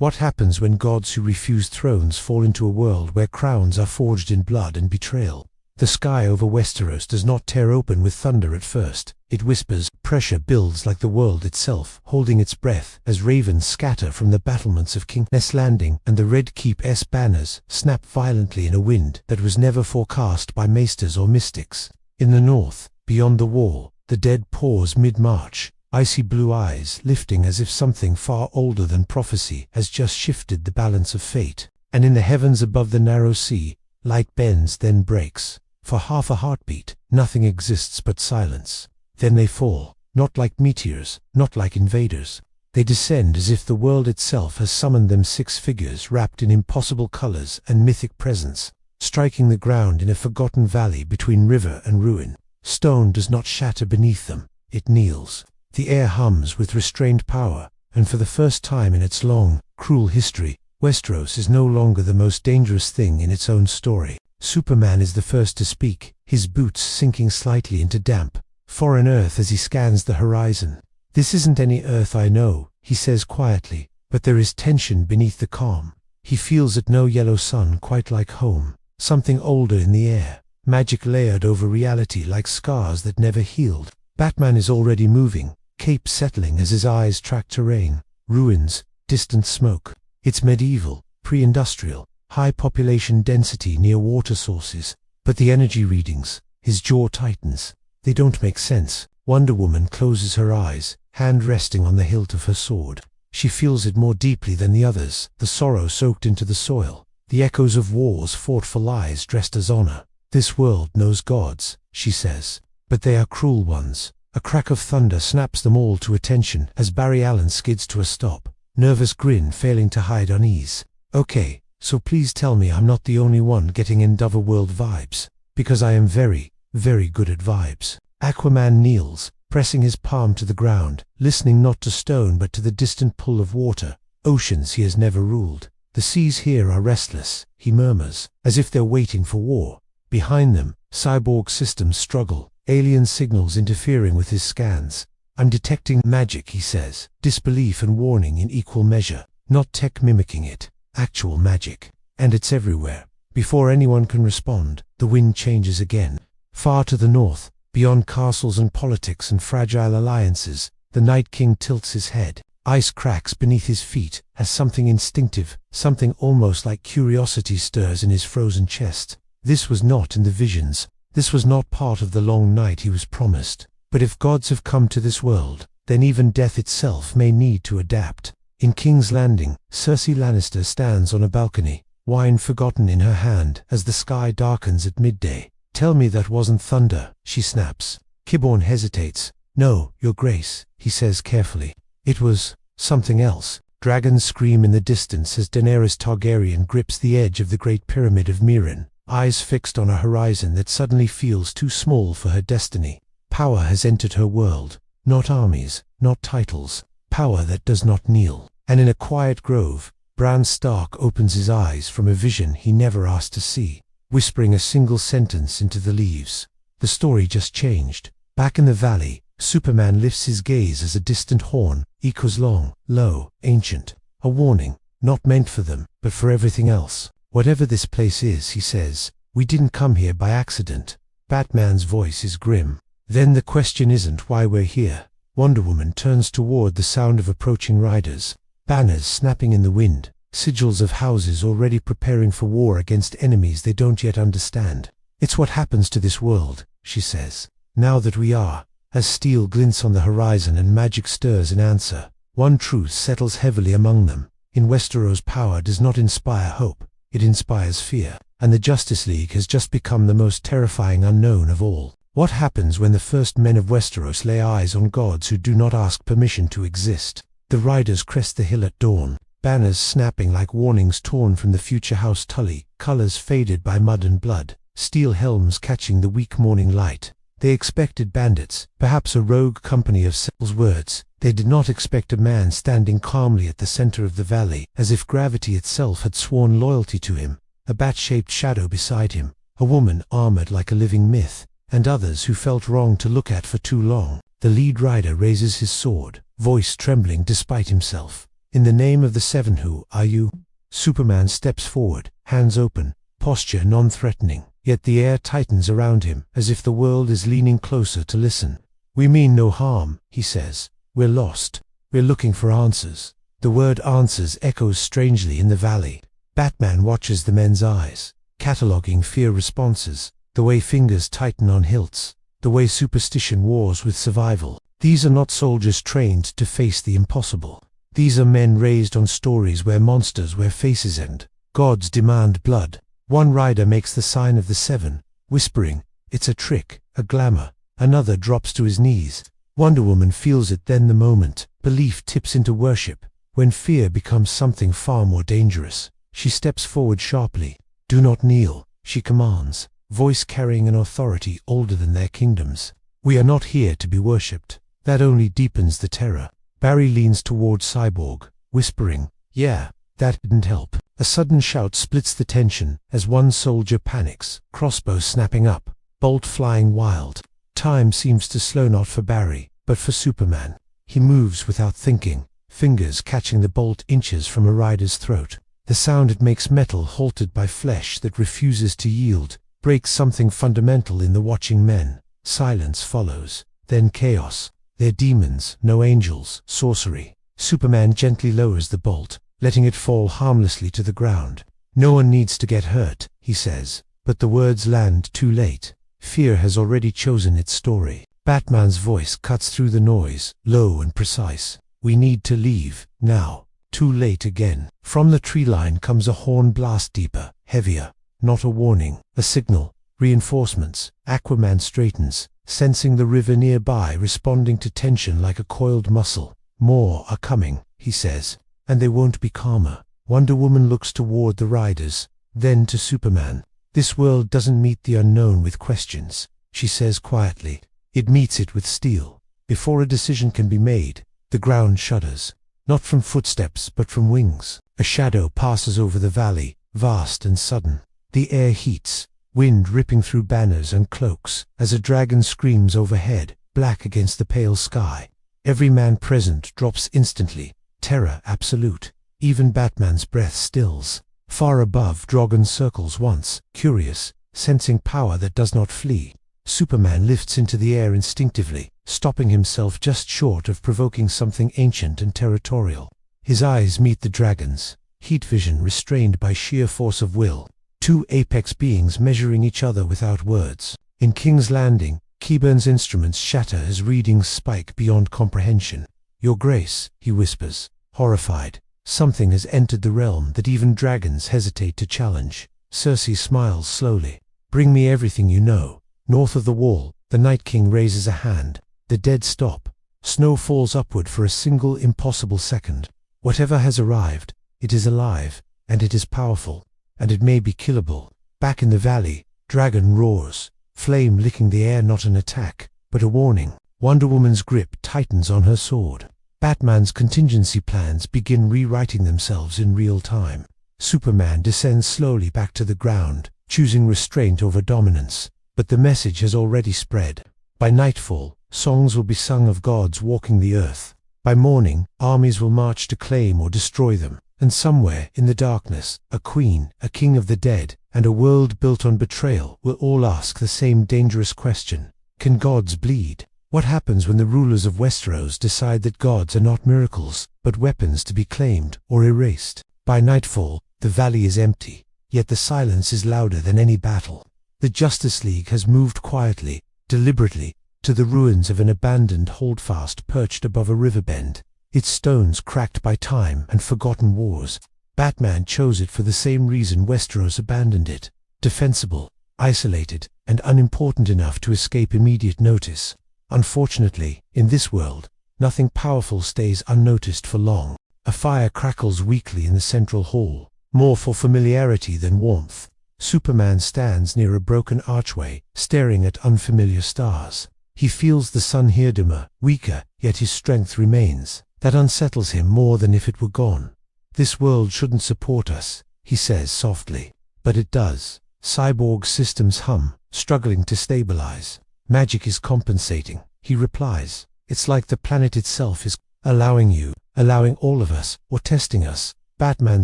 What happens when gods who refuse thrones fall into a world where crowns are forged in blood and betrayal? The sky over Westeros does not tear open with thunder at first. It whispers. Pressure builds like the world itself, holding its breath as ravens scatter from the battlements of King's Landing, and the Red Keep's banners snap violently in a wind that was never forecast by maesters or mystics. In the north, beyond the wall, the dead pause mid-march, icy blue eyes lifting as if something far older than prophecy has just shifted the balance of fate. And in the heavens above the narrow sea, light bends then breaks. For half a heartbeat, nothing exists but silence. Then they fall, not like meteors, not like invaders. They descend as if the world itself has summoned them, 6 figures wrapped in impossible colors and mythic presence, striking the ground in a forgotten valley between river and ruin. Stone does not shatter beneath them, it kneels. The air hums with restrained power, and for the first time in its long, cruel history, Westeros is no longer the most dangerous thing in its own story. Superman is the first to speak, his boots sinking slightly into damp, foreign earth as he scans the horizon. "This isn't any earth I know," he says quietly, but there is tension beneath the calm. He feels it, no yellow sun quite like home, something older in the air, magic layered over reality like scars that never healed. Batman is already moving, cape settling as his eyes track terrain, ruins, distant smoke. It's medieval, pre-industrial, high population density near water sources, but the energy readings, his jaw tightens. They don't make sense. Wonder Woman closes her eyes, hand resting on the hilt of her sword. She feels it more deeply than the others, the sorrow soaked into the soil, the echoes of wars fought for lies dressed as honor. "This world knows gods," she says, "but they are cruel ones." A crack of thunder snaps them all to attention as Barry Allen skids to a stop, nervous grin failing to hide unease. "Okay, so please tell me I'm not the only one getting Endoverworld vibes, because I am very, very good at vibes." Aquaman kneels, pressing his palm to the ground, listening not to stone but to the distant pull of water, oceans he has never ruled. "The seas here are restless," he murmurs, as if they're waiting for war. Behind them, cyborg systems struggle, alien signals interfering with his scans. "I'm detecting magic," he says, disbelief and warning in equal measure. Not tech mimicking it, actual magic. And it's everywhere. Before anyone can respond, the wind changes again. Far to the north, beyond castles and politics and fragile alliances, the Night King tilts his head. Ice cracks beneath his feet as something instinctive, something almost like curiosity stirs in his frozen chest. This was not in the visions. This was not part of the long night he was promised. But if gods have come to this world, then even death itself may need to adapt. In King's Landing, Cersei Lannister stands on a balcony, wine forgotten in her hand as the sky darkens at midday. "Tell me that wasn't thunder," she snaps. Qyburn hesitates. "No, Your Grace," he says carefully. "It was something else." Dragons scream in the distance as Daenerys Targaryen grips the edge of the Great Pyramid of Meereen, eyes fixed on a horizon that suddenly feels too small for her destiny. Power has entered her world, not armies, not titles, power that does not kneel. And in a quiet grove, Bran Stark opens his eyes from a vision he never asked to see, whispering a single sentence into the leaves. The story just changed. Back in the valley, Superman lifts his gaze as a distant horn echoes long, low, ancient. A warning, not meant for them, but for everything else. "Whatever this place is," he says, "we didn't come here by accident." Batman's voice is grim. "Then the question isn't why we're here." Wonder Woman turns toward the sound of approaching riders, banners snapping in the wind, sigils of houses already preparing for war against enemies they don't yet understand. "It's what happens to this world," she says, "now that we are." As steel glints on the horizon and magic stirs in answer, one truth settles heavily among them. In Westeros, power does not inspire hope, it inspires fear. And the Justice League has just become the most terrifying unknown of all. What happens when the first men of Westeros lay eyes on gods who do not ask permission to exist? The riders crest the hill at dawn, banners snapping like warnings torn from the future House Tully, colors faded by mud and blood, steel helms catching the weak morning light. They expected bandits, perhaps a rogue company of Sel's words. They did not expect a man standing calmly at the center of the valley, as if gravity itself had sworn loyalty to him. A bat-shaped shadow beside him, a woman armored like a living myth, and others who felt wrong to look at for too long. The lead rider raises his sword, voice trembling despite himself. In the name of the Seven, who are you? Superman steps forward, hands open, posture non-threatening, yet the air tightens around him, as if the world is leaning closer to listen. We mean no harm, he says. We're lost. We're looking for answers. The word answers echoes strangely in the valley. Batman watches the men's eyes, cataloging fear responses, the way fingers tighten on hilts, the way superstition wars with survival. These are not soldiers trained to face the impossible. These are men raised on stories where monsters wear faces and gods demand blood. One rider makes the sign of the seven, whispering, "It's a trick, a glamour." Another drops to his knees. Wonder Woman feels it then, the moment belief tips into worship, when fear becomes something far more dangerous. She steps forward sharply. "Do not kneel," she commands, voice carrying an authority older than their kingdoms. "We are not here to be worshipped." That only deepens the terror. Barry leans toward Cyborg, whispering, "Yeah, that didn't help." A sudden shout splits the tension as one soldier panics, crossbow snapping up, bolt flying wild. Time seems to slow, not for Barry, but for Superman. He moves without thinking, fingers catching the bolt inches from a rider's throat. The sound it makes, metal halted by flesh that refuses to yield, breaks something fundamental in the watching men. Silence follows, then chaos. They're demons, no angels, sorcery. Superman gently lowers the bolt, letting it fall harmlessly to the ground. "No one needs to get hurt," he says, but the words land too late. Fear has already chosen its story. Batman's voice cuts through the noise, low and precise. "We need to leave, now." Too late again. From the tree line comes a horn blast, deeper, heavier. Not a warning, a signal. Reinforcements. Aquaman straightens, sensing the river nearby responding to tension like a coiled muscle. "More are coming," he says, "and they won't be calmer." Wonder Woman looks toward the riders, then to Superman. "This world doesn't meet the unknown with questions," she says quietly. It meets it with steel. Before a decision can be made, the ground shudders. Not from footsteps, but from wings. A shadow passes over the valley, vast and sudden. The air heats, wind ripping through banners and cloaks, as a dragon screams overhead, black against the pale sky. Every man present drops instantly. Terror absolute. Even Batman's breath stills. Far above, Drogon circles once, curious, sensing power that does not flee. Superman lifts into the air instinctively, stopping himself just short of provoking something ancient and territorial. His eyes meet the dragon's, heat vision restrained by sheer force of will. Two apex beings measuring each other without words. In King's Landing, Keyburn's instruments shatter as readings spike beyond comprehension. "Your Grace," he whispers, horrified. Something has entered the realm that even dragons hesitate to challenge. Cersei smiles slowly. "Bring me everything you know." North of the wall, the Night King raises a hand. The dead stop. Snow falls upward for a single impossible second. Whatever has arrived, it is alive, and it is powerful, and it may be killable. Back in the valley, Dragon roars, flame licking the air, not an attack, but a warning. Wonder Woman's grip tightens on her sword. Batman's contingency plans begin rewriting themselves in real time. Superman descends slowly back to the ground, choosing restraint over dominance. But the message has already spread. By nightfall, songs will be sung of gods walking the earth. By morning, armies will march to claim or destroy them. And somewhere in the darkness, a queen, a king of the dead, and a world built on betrayal will all ask the same dangerous question. Can gods bleed? What happens when the rulers of Westeros decide that gods are not miracles, but weapons to be claimed or erased? By nightfall, the valley is empty, yet the silence is louder than any battle. The Justice League has moved quietly, deliberately, to the ruins of an abandoned holdfast perched above a river bend, its stones cracked by time and forgotten wars. Batman chose it for the same reason Westeros abandoned it: defensible, isolated, and unimportant enough to escape immediate notice. Unfortunately, in this world, nothing powerful stays unnoticed for long. A fire crackles weakly in the central hall, more for familiarity than warmth. Superman stands near a broken archway, staring at unfamiliar stars. He feels the sun here dimmer, weaker, yet his strength remains. That unsettles him more than if it were gone. "This world shouldn't support us," he says softly. But it does. Cyborg systems hum, struggling to stabilize. "Magic is compensating," he replies. "It's like the planet itself is." allowing all of us, or testing us, Batman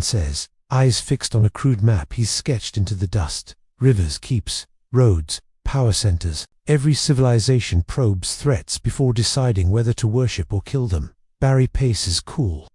says, eyes fixed on a crude map he's sketched into the dust. Rivers, keeps, roads, power centers. Every civilization probes threats before deciding whether to worship or kill them. Barry paces cool.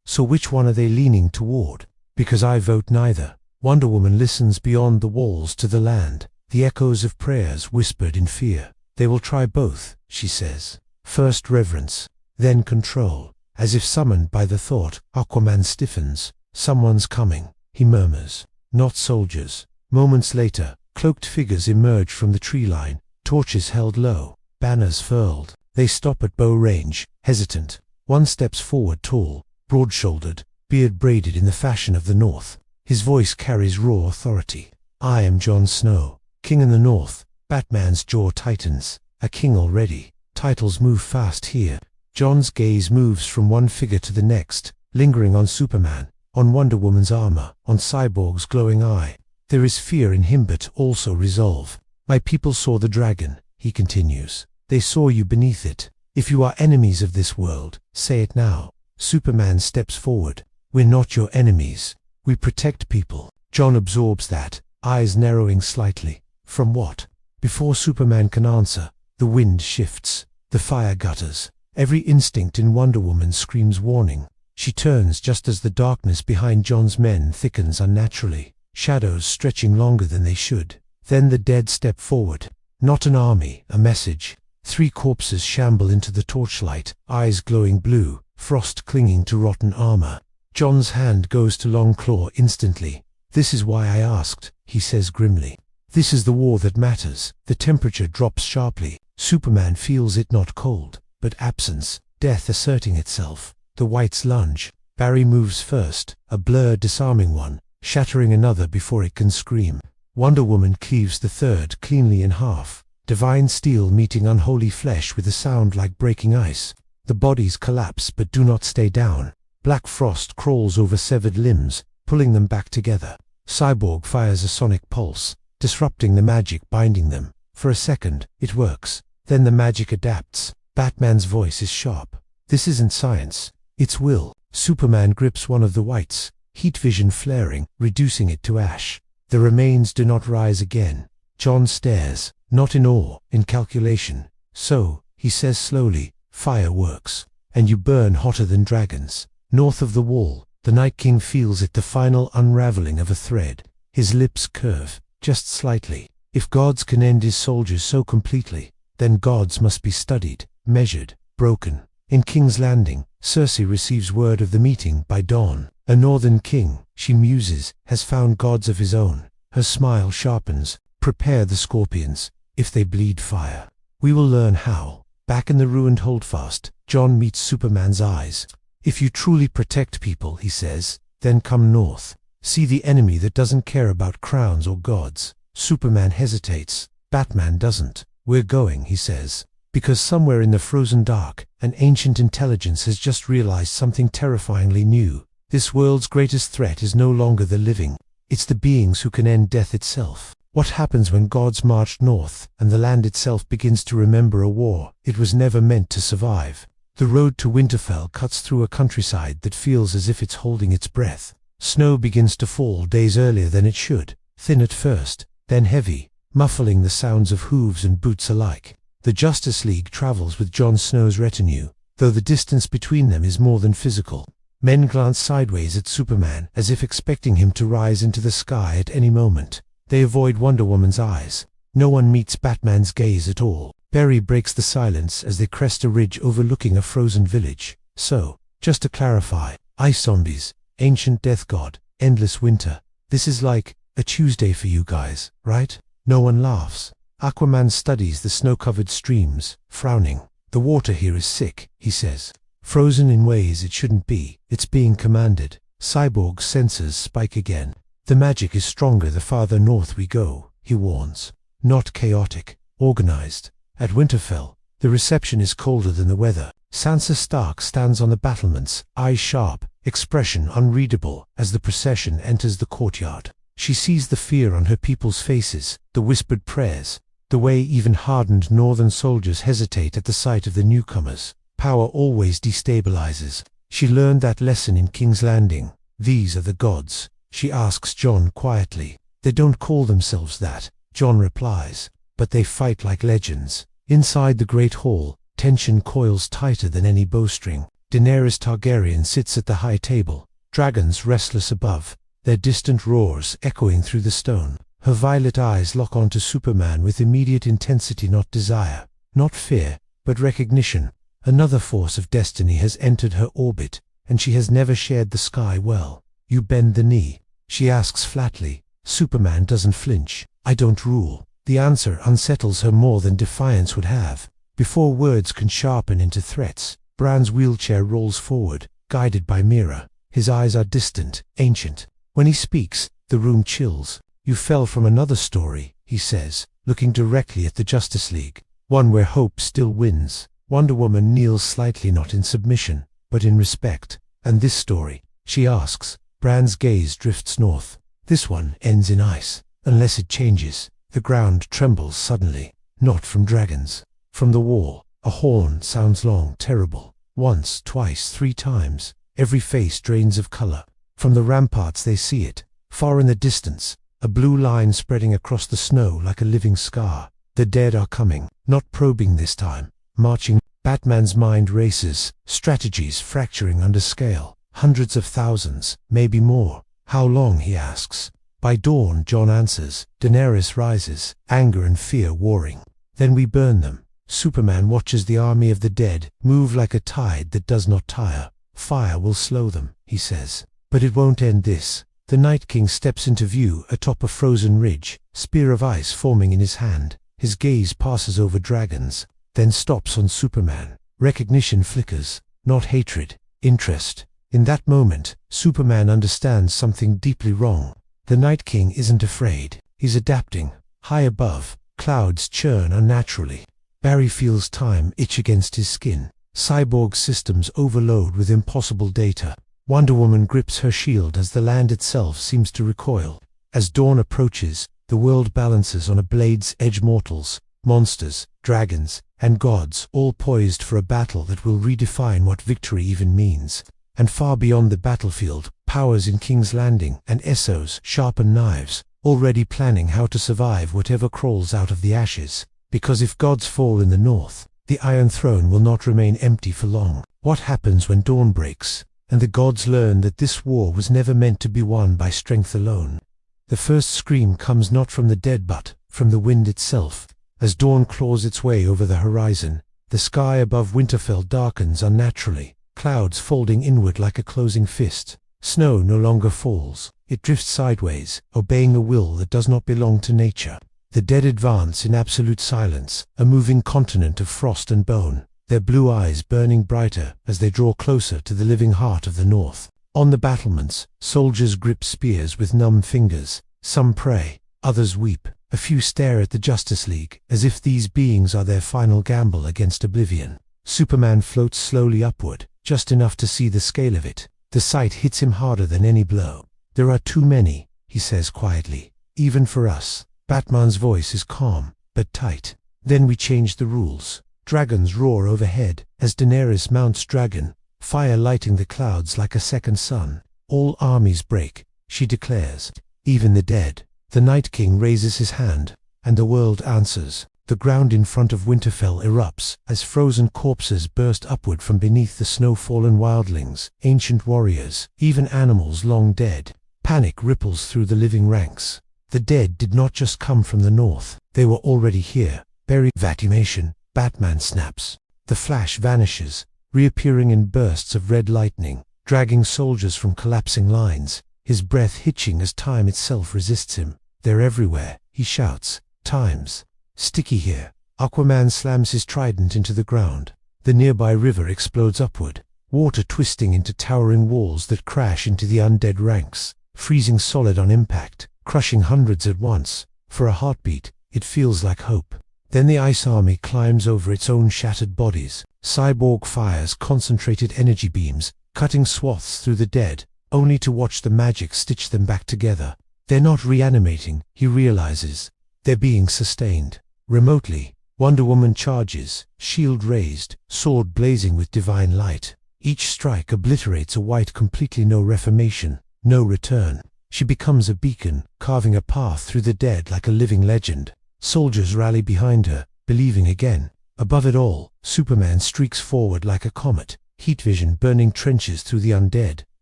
So which one are they leaning toward? Because I vote neither. Wonder Woman listens beyond the walls to the land, the echoes of prayers whispered in fear. They will try both, she says. First reverence, then control. As if summoned by the thought, Aquaman stiffens. Someone's coming, he murmurs. Not soldiers. Moments later, cloaked figures emerge from the tree line, torches held low, banners furled. They stop at bow range, hesitant. One steps forward, tall, broad-shouldered, beard braided in the fashion of the North. His voice carries raw authority. I am Jon Snow, king in the North. Batman's jaw tightens. A king already. Titles move fast here. Jon's gaze moves from one figure to the next, lingering on Superman, on Wonder Woman's armor, on Cyborg's glowing eye. There is fear in him but also resolve. My people saw the dragon, he continues. They saw you beneath it. If you are enemies of this world, say it now. Superman steps forward. We're not your enemies. We protect people. Jon absorbs that, eyes narrowing slightly. From what? Before Superman can answer, the wind shifts. The fire gutters. Every instinct in Wonder Woman screams warning. She turns just as the darkness behind Jon's men thickens unnaturally, shadows stretching longer than they should. Then the dead step forward. Not an army, a message. 3 corpses shamble into the torchlight, eyes glowing blue, frost clinging to rotten armor. Jon's hand goes to Longclaw instantly. This is why I asked, he says grimly. This is the war that matters. The temperature drops sharply. Superman feels it, not cold, but absence, death asserting itself. The Wights lunge. Barry moves first, a blur disarming one, shattering another before it can scream. Wonder Woman cleaves the third cleanly in half. Divine steel meeting unholy flesh with a sound like breaking ice. The bodies collapse but do not stay down. Black frost crawls over severed limbs, pulling them back together. Cyborg fires a sonic pulse, disrupting the magic binding them. For a second, it works. Then the magic adapts. Batman's voice is sharp. This isn't science. It's will. Superman grips one of the Wights, heat vision flaring, reducing it to ash. The remains do not rise again. Jon stares, not in awe, in calculation. So, he says slowly, fire works. And you burn hotter than dragons. North of the wall, the Night King feels it, the final unraveling of a thread. His lips curve, just slightly. If gods can end his soldiers so completely, then gods must be studied, measured, broken. In King's Landing, Cersei receives word of the meeting by dawn. A northern king, she muses, has found gods of his own. Her smile sharpens. Prepare the scorpions, if they bleed fire. We will learn how. Back in the ruined holdfast, Jon meets Superman's eyes. If you truly protect people, he says, then come north. See the enemy that doesn't care about crowns or gods. Superman hesitates. Batman doesn't. We're going, he says. Because somewhere in the frozen dark, an ancient intelligence has just realized something terrifyingly new. This world's greatest threat is no longer the living. It's the beings who can end death itself. What happens when gods march north, and the land itself begins to remember a war it was never meant to survive? The road to Winterfell cuts through a countryside that feels as if it's holding its breath. Snow begins to fall days earlier than it should, thin at first, then heavy, muffling the sounds of hooves and boots alike. The Justice League travels with Jon Snow's retinue, though the distance between them is more than physical. Men glance sideways at Superman, as if expecting him to rise into the sky at any moment. They avoid Wonder Woman's eyes. No one meets Batman's gaze at all. Barry breaks the silence as they crest a ridge overlooking a frozen village. So, just to clarify, ice zombies, ancient death god, endless winter. This is like a Tuesday for you guys, right? No one laughs. Aquaman studies the snow-covered streams, frowning. The water here is sick, he says. Frozen in ways it shouldn't be. It's being commanded. Cyborg's sensors spike again. The magic is stronger the farther north we go, he warns. Not chaotic, organized. At Winterfell, the reception is colder than the weather. Sansa Stark stands on the battlements, eyes sharp, expression unreadable, as the procession enters the courtyard. She sees the fear on her people's faces, the whispered prayers, the way even hardened northern soldiers hesitate at the sight of the newcomers. Power always destabilizes. She learned that lesson in King's Landing. These are the gods, she asks Jon quietly. They don't call themselves that, Jon replies, but they fight like legends. Inside the Great Hall, tension coils tighter than any bowstring. Daenerys Targaryen sits at the high table, dragons restless above, their distant roars echoing through the stone. Her violet eyes lock onto Superman with immediate intensity, not desire, not fear, but recognition. Another force of destiny has entered her orbit, and she has never shared the sky well. You bend the knee, she asks flatly. Superman doesn't flinch. I don't rule. The answer unsettles her more than defiance would have. Before words can sharpen into threats, Bran's wheelchair rolls forward, guided by Mira. His eyes are distant, ancient. When he speaks, the room chills. You fell from another story, he says, looking directly at the Justice League. One where hope still wins. Wonder Woman kneels slightly, not in submission, but in respect. And this story, she asks. Bran's gaze drifts north. This one ends in ice, unless it changes. The ground trembles suddenly, not from dragons. From the wall, a horn sounds long, terrible. Once, twice, 3 times. Every face drains of color. From the ramparts they see it, far in the distance, a blue line spreading across the snow like a living scar. The dead are coming, not probing this time, marching. Batman's mind races, strategies fracturing under scale. Hundreds of thousands, maybe more. How long, he asks. By dawn, Jon answers. Daenerys rises, anger and fear warring. Then we burn them. Superman watches the army of the dead move like a tide that does not tire. Fire will slow them, he says. But it won't end this. The Night King steps into view atop a frozen ridge, spear of ice forming in his hand. His gaze passes over dragons, then stops on Superman. Recognition flickers, not hatred, interest. In that moment, Superman understands something deeply wrong. The Night King isn't afraid. He's adapting. High above, clouds churn unnaturally. Barry feels time itch against his skin. Cyborg systems overload with impossible data. Wonder Woman grips her shield as the land itself seems to recoil. As dawn approaches, the world balances on a blade's edge. Mortals, monsters, dragons, and gods, all poised for a battle that will redefine what victory even means. And far beyond the battlefield, powers in King's Landing and Essos sharpen knives, already planning how to survive whatever crawls out of the ashes. Because if gods fall in the north, the Iron Throne will not remain empty for long. What happens when dawn breaks, and the gods learn that this war was never meant to be won by strength alone? The first scream comes not from the dead but from the wind itself. As dawn claws its way over the horizon, the sky above Winterfell darkens unnaturally, clouds folding inward like a closing fist. Snow no longer falls. It drifts sideways, obeying a will that does not belong to nature. The dead advance in absolute silence, a moving continent of frost and bone, their blue eyes burning brighter as they draw closer to the living heart of the north. On the battlements, soldiers grip spears with numb fingers. Some pray, others weep. A few stare at the Justice League, as if these beings are their final gamble against oblivion. Superman floats slowly upward, just enough to see the scale of it. The sight hits him harder than any blow. There are too many, he says quietly, even for us. Batman's voice is calm, but tight. Then we change the rules. Dragons roar overhead, as Daenerys mounts dragon, fire lighting the clouds like a second sun. All armies break, she declares, even the dead. The Night King raises his hand, and the world answers. The ground in front of Winterfell erupts, as frozen corpses burst upward from beneath the snow-fallen wildlings, ancient warriors, even animals long dead. Panic ripples through the living ranks. The dead did not just come from the north, they were already here. Buried. Vatimation. Batman snaps. The Flash vanishes, reappearing in bursts of red lightning, dragging soldiers from collapsing lines, his breath hitching as time itself resists him. They're everywhere, he shouts. Time's sticky here. Aquaman slams his trident into the ground. The nearby river explodes upward, water twisting into towering walls that crash into the undead ranks, freezing solid on impact, crushing hundreds at once. For a heartbeat, it feels like hope. Then the Ice Army climbs over its own shattered bodies. Cyborg fires concentrated energy beams, cutting swaths through the dead, only to watch the magic stitch them back together. They're not reanimating, he realizes. They're being sustained. Remotely, Wonder Woman charges, shield raised, sword blazing with divine light. Each strike obliterates a Wight completely, no reformation, no return. She becomes a beacon, carving a path through the dead like a living legend. Soldiers rally behind her, believing again. Above it all, Superman streaks forward like a comet, heat vision burning trenches through the undead,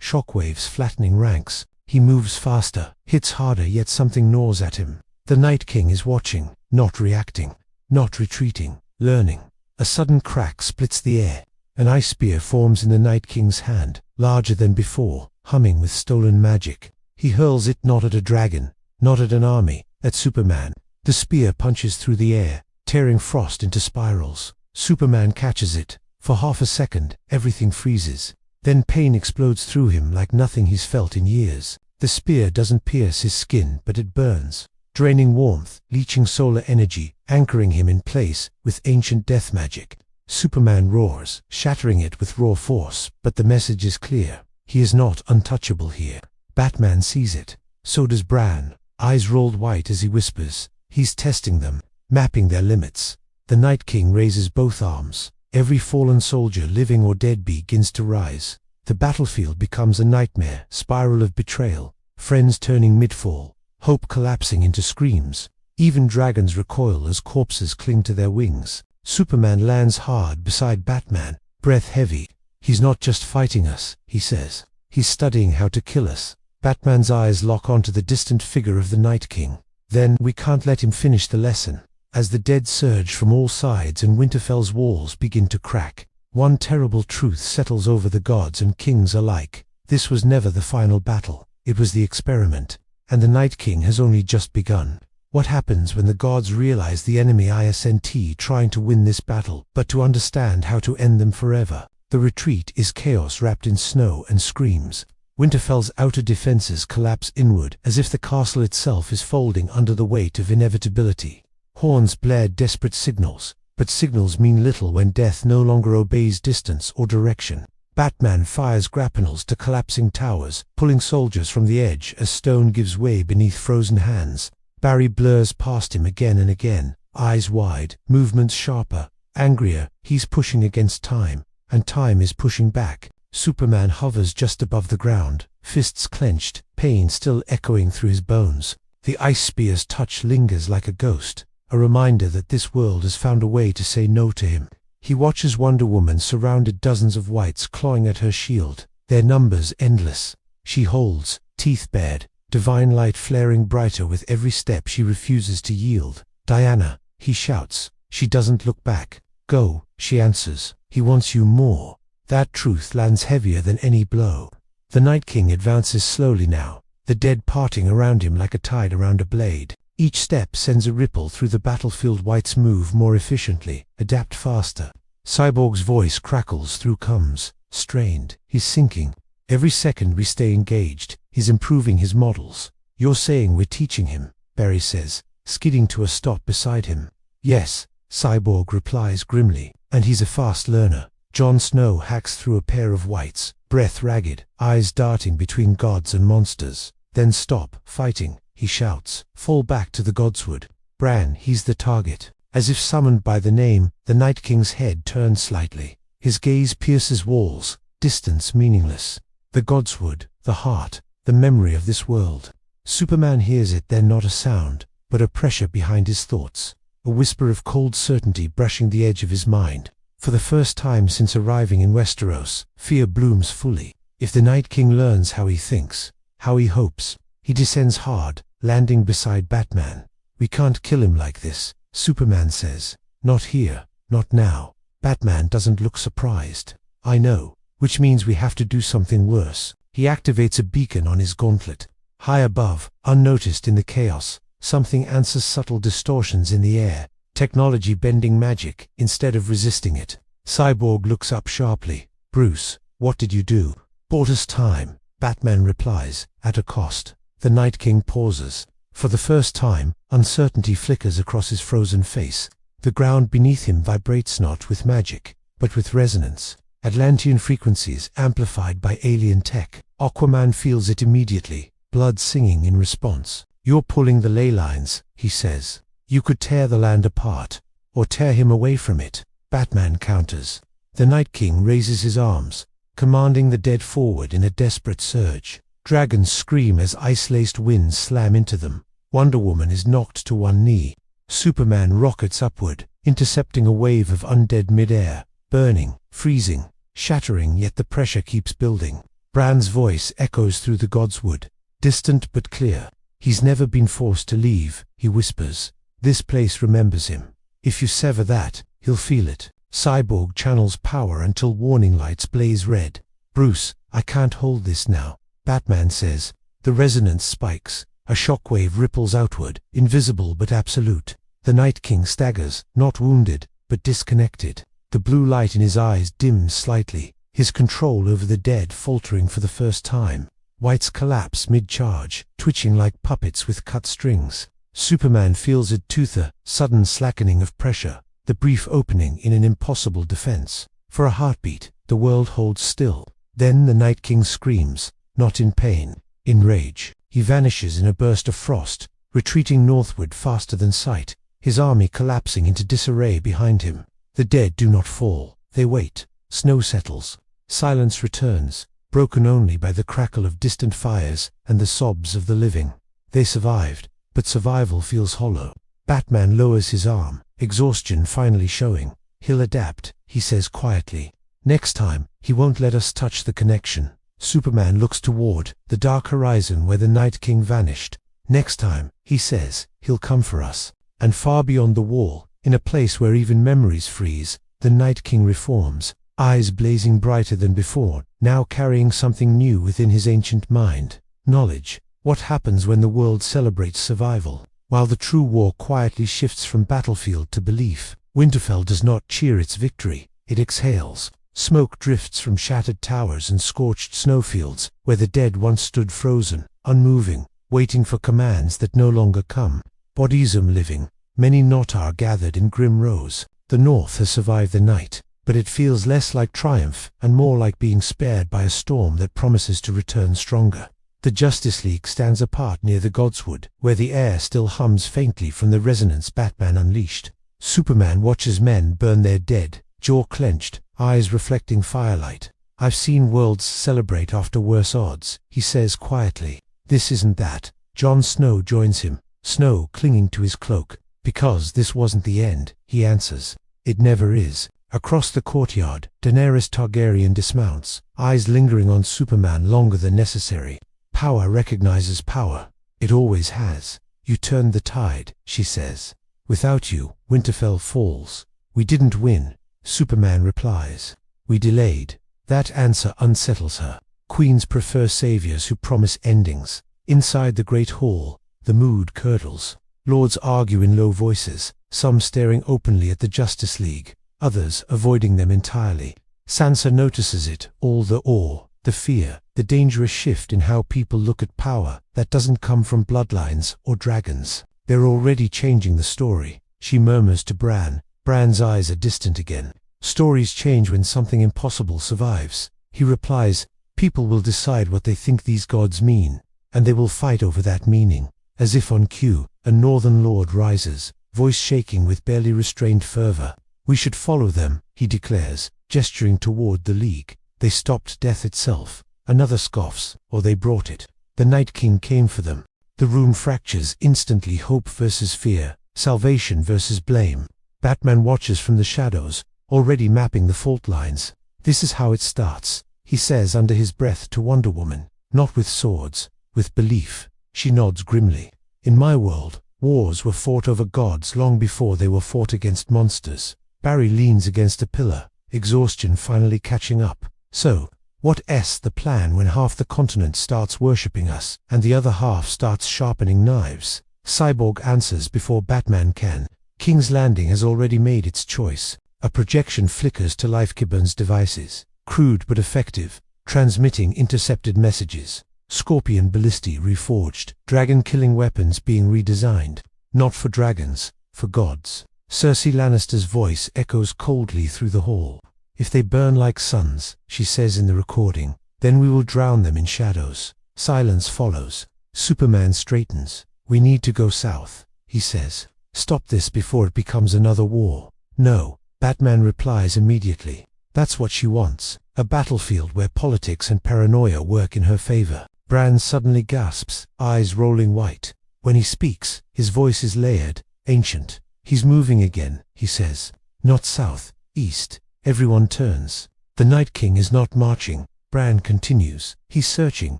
shockwaves flattening ranks. He moves faster, hits harder, yet something gnaws at him. The Night King is watching, not reacting, not retreating, learning. A sudden crack splits the air. An ice spear forms in the Night King's hand, larger than before, humming with stolen magic. He hurls it not at a dragon, not at an army, at Superman. The spear punches through the air, tearing frost into spirals. Superman catches it. For half a second, everything freezes. Then pain explodes through him like nothing he's felt in years. The spear doesn't pierce his skin, but it burns, draining warmth, leeching solar energy, anchoring him in place with ancient death magic. Superman roars, shattering it with raw force, but the message is clear. He is not untouchable here. Batman sees it. So does Bran, eyes rolled white as he whispers. He's testing them, mapping their limits. The Night King raises both arms. Every fallen soldier, living or dead, begins to rise. The battlefield becomes a nightmare, spiral of betrayal, friends turning mid-fall, hope collapsing into screams. Even dragons recoil as corpses cling to their wings. Superman lands hard beside Batman, breath heavy. He's not just fighting us, he says. He's studying how to kill us. Batman's eyes lock onto the distant figure of the Night King. Then, we can't let him finish the lesson. As the dead surge from all sides and Winterfell's walls begin to crack, one terrible truth settles over the gods and kings alike. This was never the final battle. It was the experiment. And the Night King has only just begun. What happens when the gods realize the enemy isn't trying to win this battle, but to understand how to end them forever? The retreat is chaos wrapped in snow and screams. Winterfell's outer defenses collapse inward, as if the castle itself is folding under the weight of inevitability. Horns blare desperate signals, but signals mean little when death no longer obeys distance or direction. Batman fires grapnels to collapsing towers, pulling soldiers from the edge as stone gives way beneath frozen hands. Barry blurs past him again and again, eyes wide, movements sharper, angrier. He's pushing against time, and time is pushing back. Superman hovers just above the ground, fists clenched, pain still echoing through his bones. The ice spear's touch lingers like a ghost, a reminder that this world has found a way to say no to him. He watches Wonder Woman surrounded, dozens of Wights clawing at her shield, their numbers endless. She holds, teeth bared, divine light flaring brighter with every step. She refuses to yield. "Diana," he shouts. She doesn't look back. "Go," she answers. "He wants you more." That truth lands heavier than any blow. The Night King advances slowly now, the dead parting around him like a tide around a blade. Each step sends a ripple through the battlefield. Wights move more efficiently, adapt faster. Cyborg's voice crackles through comes, strained. He's sinking. Every second we stay engaged, he's improving his models. "You're saying we're teaching him," Barry says, skidding to a stop beside him. "Yes," Cyborg replies grimly, "and he's a fast learner." Jon Snow hacks through a pair of Wights, breath ragged, eyes darting between gods and monsters. "Then stop fighting," he shouts. "Fall back to the godswood." Bran, he's the target. As if summoned by the name, the Night King's head turns slightly. His gaze pierces walls, distance meaningless. The godswood, the heart, the memory of this world. Superman hears it, then not a sound, but a pressure behind his thoughts. A whisper of cold certainty brushing the edge of his mind. For the first time since arriving in Westeros, fear blooms fully. If the Night King learns how he thinks, how he hopes, he descends hard, landing beside Batman. "We can't kill him like this," Superman says. "Not here, not now." Batman doesn't look surprised. "I know, which means we have to do something worse." He activates a beacon on his gauntlet. High above, unnoticed in the chaos, something answers subtle distortions in the air. Technology bending magic, instead of resisting it. Cyborg looks up sharply. "Bruce, what did you do?" "Bought us time," Batman replies, "at a cost." The Night King pauses. For the first time, uncertainty flickers across his frozen face. The ground beneath him vibrates not with magic, but with resonance. Atlantean frequencies amplified by alien tech. Aquaman feels it immediately, blood singing in response. "You're pulling the ley lines," he says. "You could tear the land apart." or tear him away from it. Batman counters. The Night King raises his arms, commanding the dead forward in a desperate surge. Dragons scream as ice-laced winds slam into them. Wonder Woman is knocked to one knee. Superman rockets upward, intercepting a wave of undead mid-air, burning, freezing, shattering, yet the pressure keeps building. Bran's voice echoes through the Godswood, distant but clear. He's never been forced to leave, he whispers. This place remembers him. If you sever that, he'll feel it. Cyborg channels power until warning lights blaze red. Bruce, I can't hold this now, Batman says. The resonance spikes. A shockwave ripples outward, invisible but absolute. The Night King staggers, not wounded, but disconnected. The blue light in his eyes dims slightly, his control over the dead faltering for the first time. Wights collapse mid-charge, twitching like puppets with cut strings. Superman feels a toother, sudden slackening of pressure, the brief opening in an impossible defense. For a heartbeat, the world holds still. Then the Night King screams, not in pain, in rage. He vanishes in a burst of frost, retreating northward faster than sight, his army collapsing into disarray behind him. The dead do not fall, they wait. Snow settles. Silence returns, broken only by the crackle of distant fires and the sobs of the living. They survived, but survival feels hollow. Batman lowers his arm, exhaustion finally showing. He'll adapt, he says quietly. Next time, he won't let us touch the connection. Superman looks toward the dark horizon where the Night King vanished. Next time, he says, he'll come for us. And far beyond the wall, in a place where even memories freeze, the Night King reforms, eyes blazing brighter than before, now carrying something new within his ancient mind. Knowledge. What happens when the world celebrates survival? While the true war quietly shifts from battlefield to belief, Winterfell does not cheer its victory, it exhales. Smoke drifts from shattered towers and scorched snowfields, where the dead once stood frozen, unmoving, waiting for commands that no longer come. Bodies living, many not are gathered in grim rows. The North has survived the night, but it feels less like triumph and more like being spared by a storm that promises to return stronger. The Justice League stands apart near the Godswood, where the air still hums faintly from the resonance Batman unleashed. Superman watches men burn their dead, jaw clenched, eyes reflecting firelight. I've seen worlds celebrate after worse odds, he says quietly. This isn't that. Jon Snow joins him, Snow clinging to his cloak. Because this wasn't the end, he answers. It never is. Across the courtyard, Daenerys Targaryen dismounts, eyes lingering on Superman longer than necessary. Power recognizes power. It always has. You turned the tide, she says. Without you, Winterfell falls. We didn't win, Superman replies. We delayed. That answer unsettles her. Queens prefer saviors who promise endings. Inside the great hall, the mood curdles. Lords argue in low voices, some staring openly at the Justice League, others avoiding them entirely. Sansa notices it, all the awe, the fear, the dangerous shift in how people look at power that doesn't come from bloodlines or dragons. They're already changing the story, she murmurs to Bran. Bran's eyes are distant again. Stories change when something impossible survives. He replies, people will decide what they think these gods mean, and they will fight over that meaning. As if on cue, a northern lord rises, voice shaking with barely restrained fervor. We should follow them, he declares, gesturing toward the League. They stopped death itself. Another scoffs, or they brought it. The Night King came for them. The room fractures instantly, hope versus fear, salvation versus blame. Batman watches from the shadows, already mapping the fault lines. This is how it starts, he says under his breath to Wonder Woman. Not with swords, with belief. She nods grimly. In my world, wars were fought over gods long before they were fought against monsters. Barry leans against a pillar, exhaustion finally catching up. So, what's the plan when half the continent starts worshipping us, and the other half starts sharpening knives? Cyborg answers before Batman can. King's Landing has already made its choice. A projection flickers to life Kiburn's devices, crude but effective, transmitting intercepted messages. Scorpion ballistae reforged, dragon-killing weapons being redesigned. Not for dragons, for gods. Cersei Lannister's voice echoes coldly through the hall. If they burn like suns, she says in the recording, then we will drown them in shadows. Silence follows. Superman straightens. We need to go south, he says. Stop this before it becomes another war. No, Batman replies immediately. That's what she wants, a battlefield where politics and paranoia work in her favor. Bran suddenly gasps, eyes rolling white. When he speaks, his voice is layered, ancient. He's moving again, he says. Not south, east. Everyone turns. The Night King is not marching, Bran continues. He's searching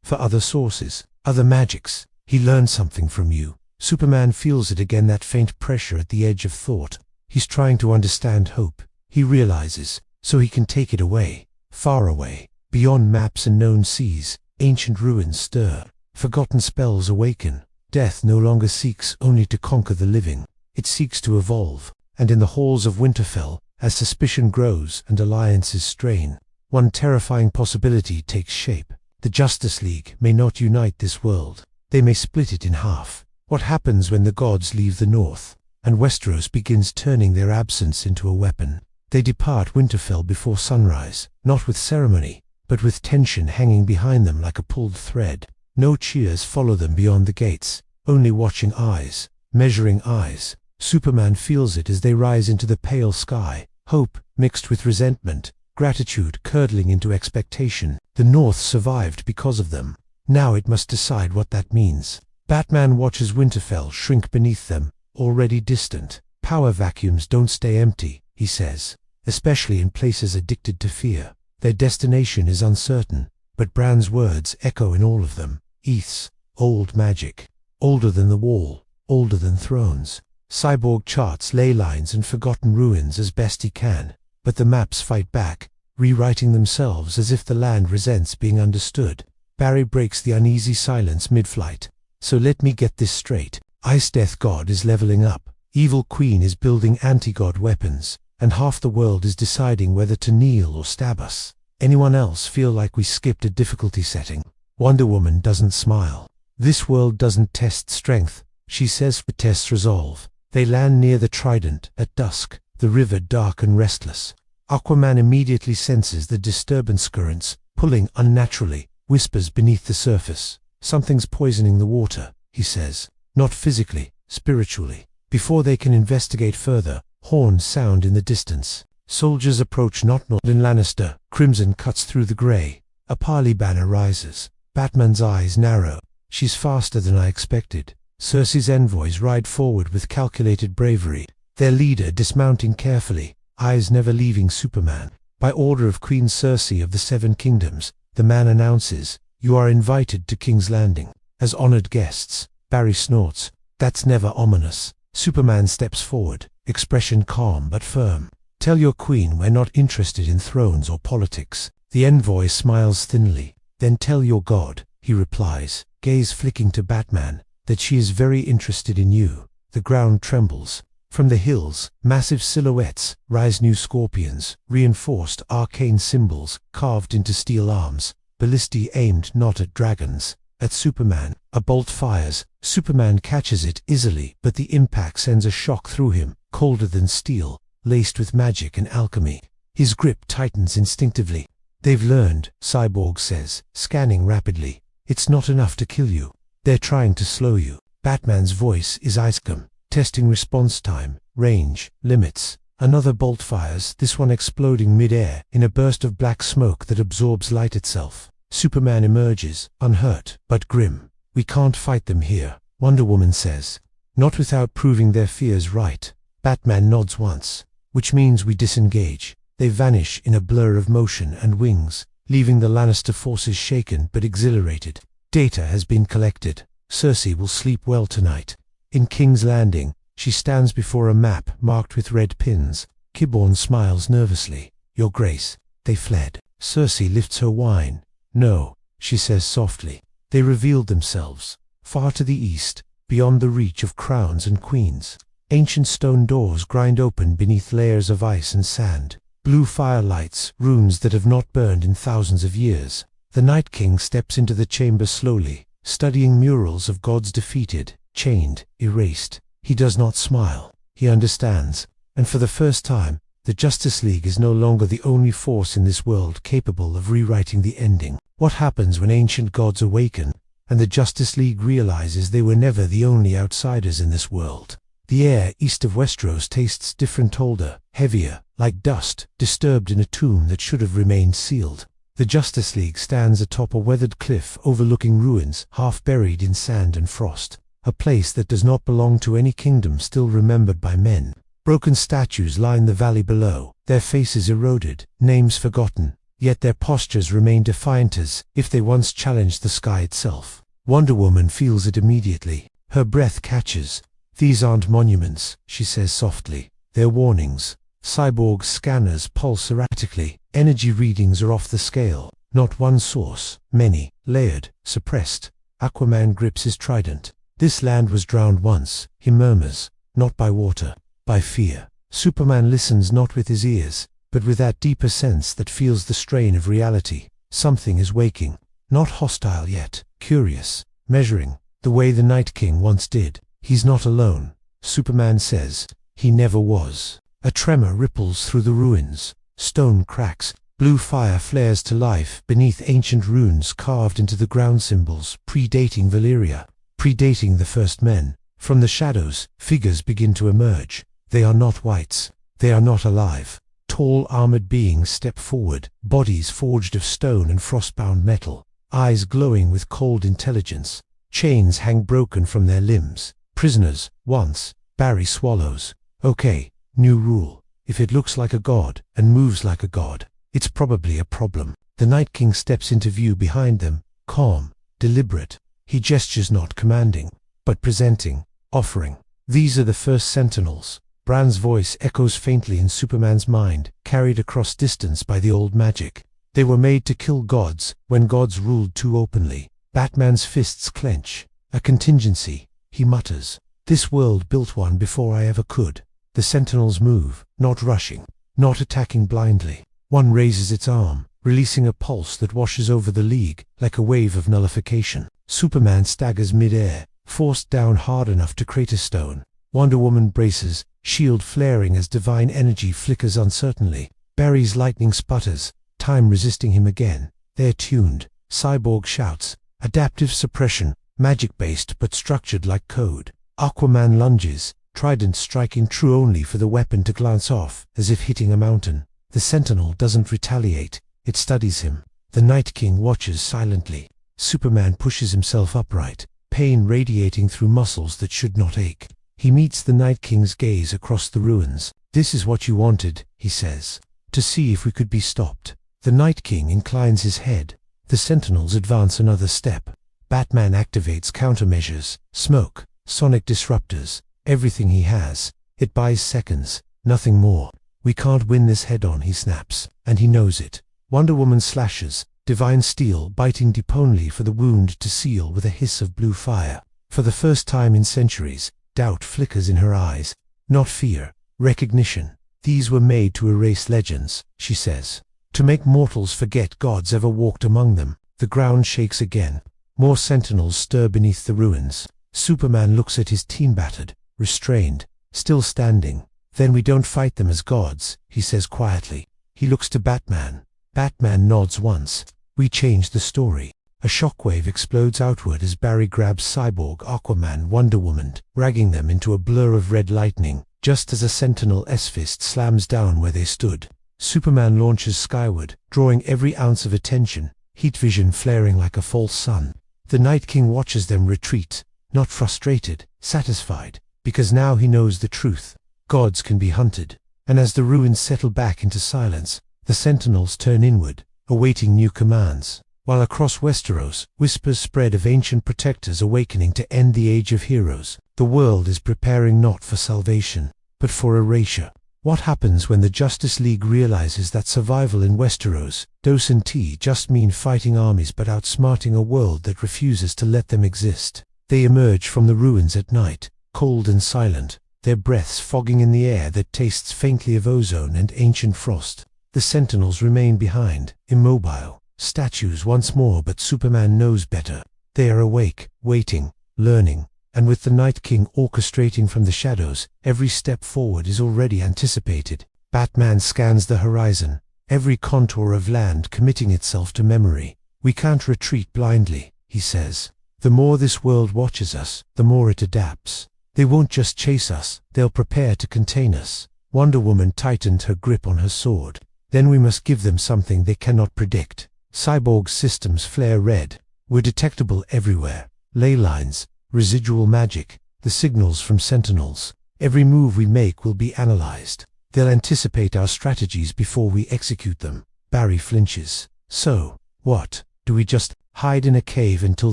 for other sources, other magics. He learned something from you. Superman feels it again, that faint pressure at the edge of thought. He's trying to understand hope. He realizes, so he can take it away, far away, beyond maps and known seas. Ancient ruins stir, forgotten spells awaken. Death no longer seeks only to conquer the living. It seeks to evolve, and in the halls of Winterfell, as suspicion grows and alliances strain, one terrifying possibility takes shape. The Justice League may not unite this world. They may split it in half. What happens when the gods leave the north, and Westeros begins turning their absence into a weapon? They depart Winterfell before sunrise, not with ceremony, but with tension hanging behind them like a pulled thread. No cheers follow them beyond the gates, only watching eyes, measuring eyes. Superman feels it as they rise into the pale sky, hope mixed with resentment, gratitude curdling into expectation. The North survived because of them. Now it must decide what that means. Batman watches Winterfell shrink beneath them, already distant. Power vacuums don't stay empty, he says, especially in places addicted to fear. Their destination is uncertain, but Bran's words echo in all of them. Ethos, old magic, older than the wall, older than thrones. Cyborg charts ley lines and forgotten ruins as best he can, but the maps fight back, rewriting themselves as if the land resents being understood. Barry breaks the uneasy silence mid-flight. So let me get this straight. Ice Death God is leveling up, Evil Queen is building anti-god weapons, and half the world is deciding whether to kneel or stab us. Anyone else feel like we skipped a difficulty setting? Wonder Woman doesn't smile. This world doesn't test strength, she says, it tests resolve. They land near the Trident at dusk, the river dark and restless. Aquaman immediately senses the disturbance currents, pulling unnaturally, whispers beneath the surface. Something's poisoning the water, he says. Not physically, spiritually. Before they can investigate further, horns sound in the distance. Soldiers approach, not in Lannister. Crimson cuts through the grey. A parley banner rises. Batman's eyes narrow. She's faster than I expected. Cersei's envoys ride forward with calculated bravery, their leader dismounting carefully, eyes never leaving Superman. By order of Queen Cersei of the Seven Kingdoms, the man announces, "You are invited to King's Landing." As honored guests, Barry snorts. That's never ominous. Superman steps forward, expression calm but firm. "Tell your queen we're not interested in thrones or politics." The envoy smiles thinly. "Then tell your god," he replies, gaze flicking to Batman, "that she is very interested in you." The ground trembles. From the hills, massive silhouettes rise, new scorpions, reinforced arcane symbols carved into steel arms, ballistae aimed not at dragons, at Superman. A bolt fires. Superman catches it easily, but the impact sends a shock through him, colder than steel, laced with magic and alchemy. His grip tightens instinctively. "They've learned," Cyborg says, scanning rapidly. "It's not enough to kill you. They're trying to slow you." Batman's voice is icecum, testing response time, range, limits. Another bolt fires, this one exploding mid-air in a burst of black smoke that absorbs light itself. Superman emerges, unhurt, but grim. "We can't fight them here," Wonder Woman says. "Not without proving their fears right." Batman nods once. "Which means we disengage." They vanish in a blur of motion and wings, leaving the Lannister forces shaken but exhilarated. Data has been collected. Cersei will sleep well tonight. In King's Landing, she stands before a map marked with red pins. Qyburn smiles nervously. "Your Grace, they fled." Cersei lifts her wine. "No," she says softly. "They revealed themselves, far to the east, beyond the reach of crowns and queens." Ancient stone doors grind open beneath layers of ice and sand. Blue firelights, runes that have not burned in thousands of years. The Night King steps into the chamber slowly, studying murals of gods defeated, chained, erased. He does not smile. He understands. And for the first time, the Justice League is no longer the only force in this world capable of rewriting the ending. What happens when ancient gods awaken, and the Justice League realizes they were never the only outsiders in this world? The air east of Westeros tastes different, older, heavier, like dust, disturbed in a tomb that should have remained sealed. The Justice League stands atop a weathered cliff overlooking ruins, half buried in sand and frost. A place that does not belong to any kingdom still remembered by men. Broken statues line the valley below, their faces eroded, names forgotten, yet their postures remain defiant as if they once challenged the sky itself. Wonder Woman feels it immediately. Her breath catches. "These aren't monuments," she says softly. "They're warnings." Cyborg's scanners pulse erratically. Energy readings are off the scale. Not one source, many, layered, suppressed. Aquaman grips his trident. "This land was drowned once," he murmurs. "Not by water, by fear." Superman listens not with his ears, but with that deeper sense that feels the strain of reality. Something is waking. Not hostile yet, curious, measuring, the way the Night King once did. "He's not alone," Superman says. "He never was." A tremor ripples through the ruins. Stone cracks. Blue fire flares to life beneath ancient runes carved into the ground, symbols predating Valyria, predating the first men. From the shadows, figures begin to emerge. They are not Wights. They are not alive. Tall armored beings step forward, bodies forged of stone and frostbound metal, eyes glowing with cold intelligence. Chains hang broken from their limbs. Prisoners, once. Barry swallows. "Okay, new rule. If it looks like a god, and moves like a god, it's probably a problem." The Night King steps into view behind them, calm, deliberate. He gestures, not commanding, but presenting, offering. "These are the first Sentinels." Bran's voice echoes faintly in Superman's mind, carried across distance by the old magic. "They were made to kill gods, when gods ruled too openly." Batman's fists clench. "A contingency," he mutters. "This world built one before I ever could." The Sentinels move, not rushing, not attacking blindly. One raises its arm, releasing a pulse that washes over the League, like a wave of nullification. Superman staggers mid-air, forced down hard enough to crater stone. Wonder Woman braces, shield flaring as divine energy flickers uncertainly. Barry's lightning sputters, time resisting him again. They're tuned. Cyborg shouts. Adaptive suppression, magic-based but structured like code. Aquaman lunges, trident striking true only for the weapon to glance off, as if hitting a mountain. The Sentinel doesn't retaliate, it studies him. The Night King watches silently. Superman pushes himself upright, pain radiating through muscles that should not ache. He meets the Night King's gaze across the ruins. "This is what you wanted," he says. "To see if we could be stopped." The Night King inclines his head. The Sentinels advance another step. Batman activates countermeasures, smoke, sonic disruptors, everything he has. It buys seconds, nothing more. "We can't win this head-on," he snaps, and he knows it. Wonder Woman slashes, divine steel biting deep only for the wound to seal with a hiss of blue fire. For the first time in centuries, doubt flickers in her eyes. Not fear, recognition. "These were made to erase legends," she says. "To make mortals forget gods ever walked among them." The ground shakes again. More Sentinels stir beneath the ruins. Superman looks at his team, battered, restrained, still standing. "Then we don't fight them as gods," he says quietly. He looks to Batman. Batman nods once. "We change the story." A shockwave explodes outward as Barry grabs Cyborg, Aquaman, Wonder Woman, dragging them into a blur of red lightning, just as a Sentinel S-fist slams down where they stood. Superman launches skyward, drawing every ounce of attention, heat vision flaring like a false sun. The Night King watches them retreat, not frustrated, satisfied, because now he knows the truth. Gods can be hunted. And as the ruins settle back into silence, the Sentinels turn inward, awaiting new commands. While across Westeros, whispers spread of ancient protectors awakening to end the Age of Heroes. The world is preparing not for salvation, but for erasure. What happens when the Justice League realizes that survival in Westeros doesn't just mean fighting armies but outsmarting a world that refuses to let them exist? They emerge from the ruins at night, cold and silent, their breaths fogging in the air that tastes faintly of ozone and ancient frost. The Sentinels remain behind, immobile. Statues once more, but Superman knows better. They are awake, waiting, learning, and with the Night King orchestrating from the shadows, every step forward is already anticipated. Batman scans the horizon, every contour of land committing itself to memory. "We can't retreat blindly," he says. "The more this world watches us, the more it adapts." They won't just chase us, they'll prepare to contain us. Wonder Woman tightened her grip on her sword. Then we must give them something they cannot predict. Cyborg's systems flare red. We're detectable everywhere. Ley lines, residual magic, the signals from Sentinels. Every move we make will be analyzed. They'll anticipate our strategies before we execute them. Barry flinches. So, what? Do we just hide in a cave until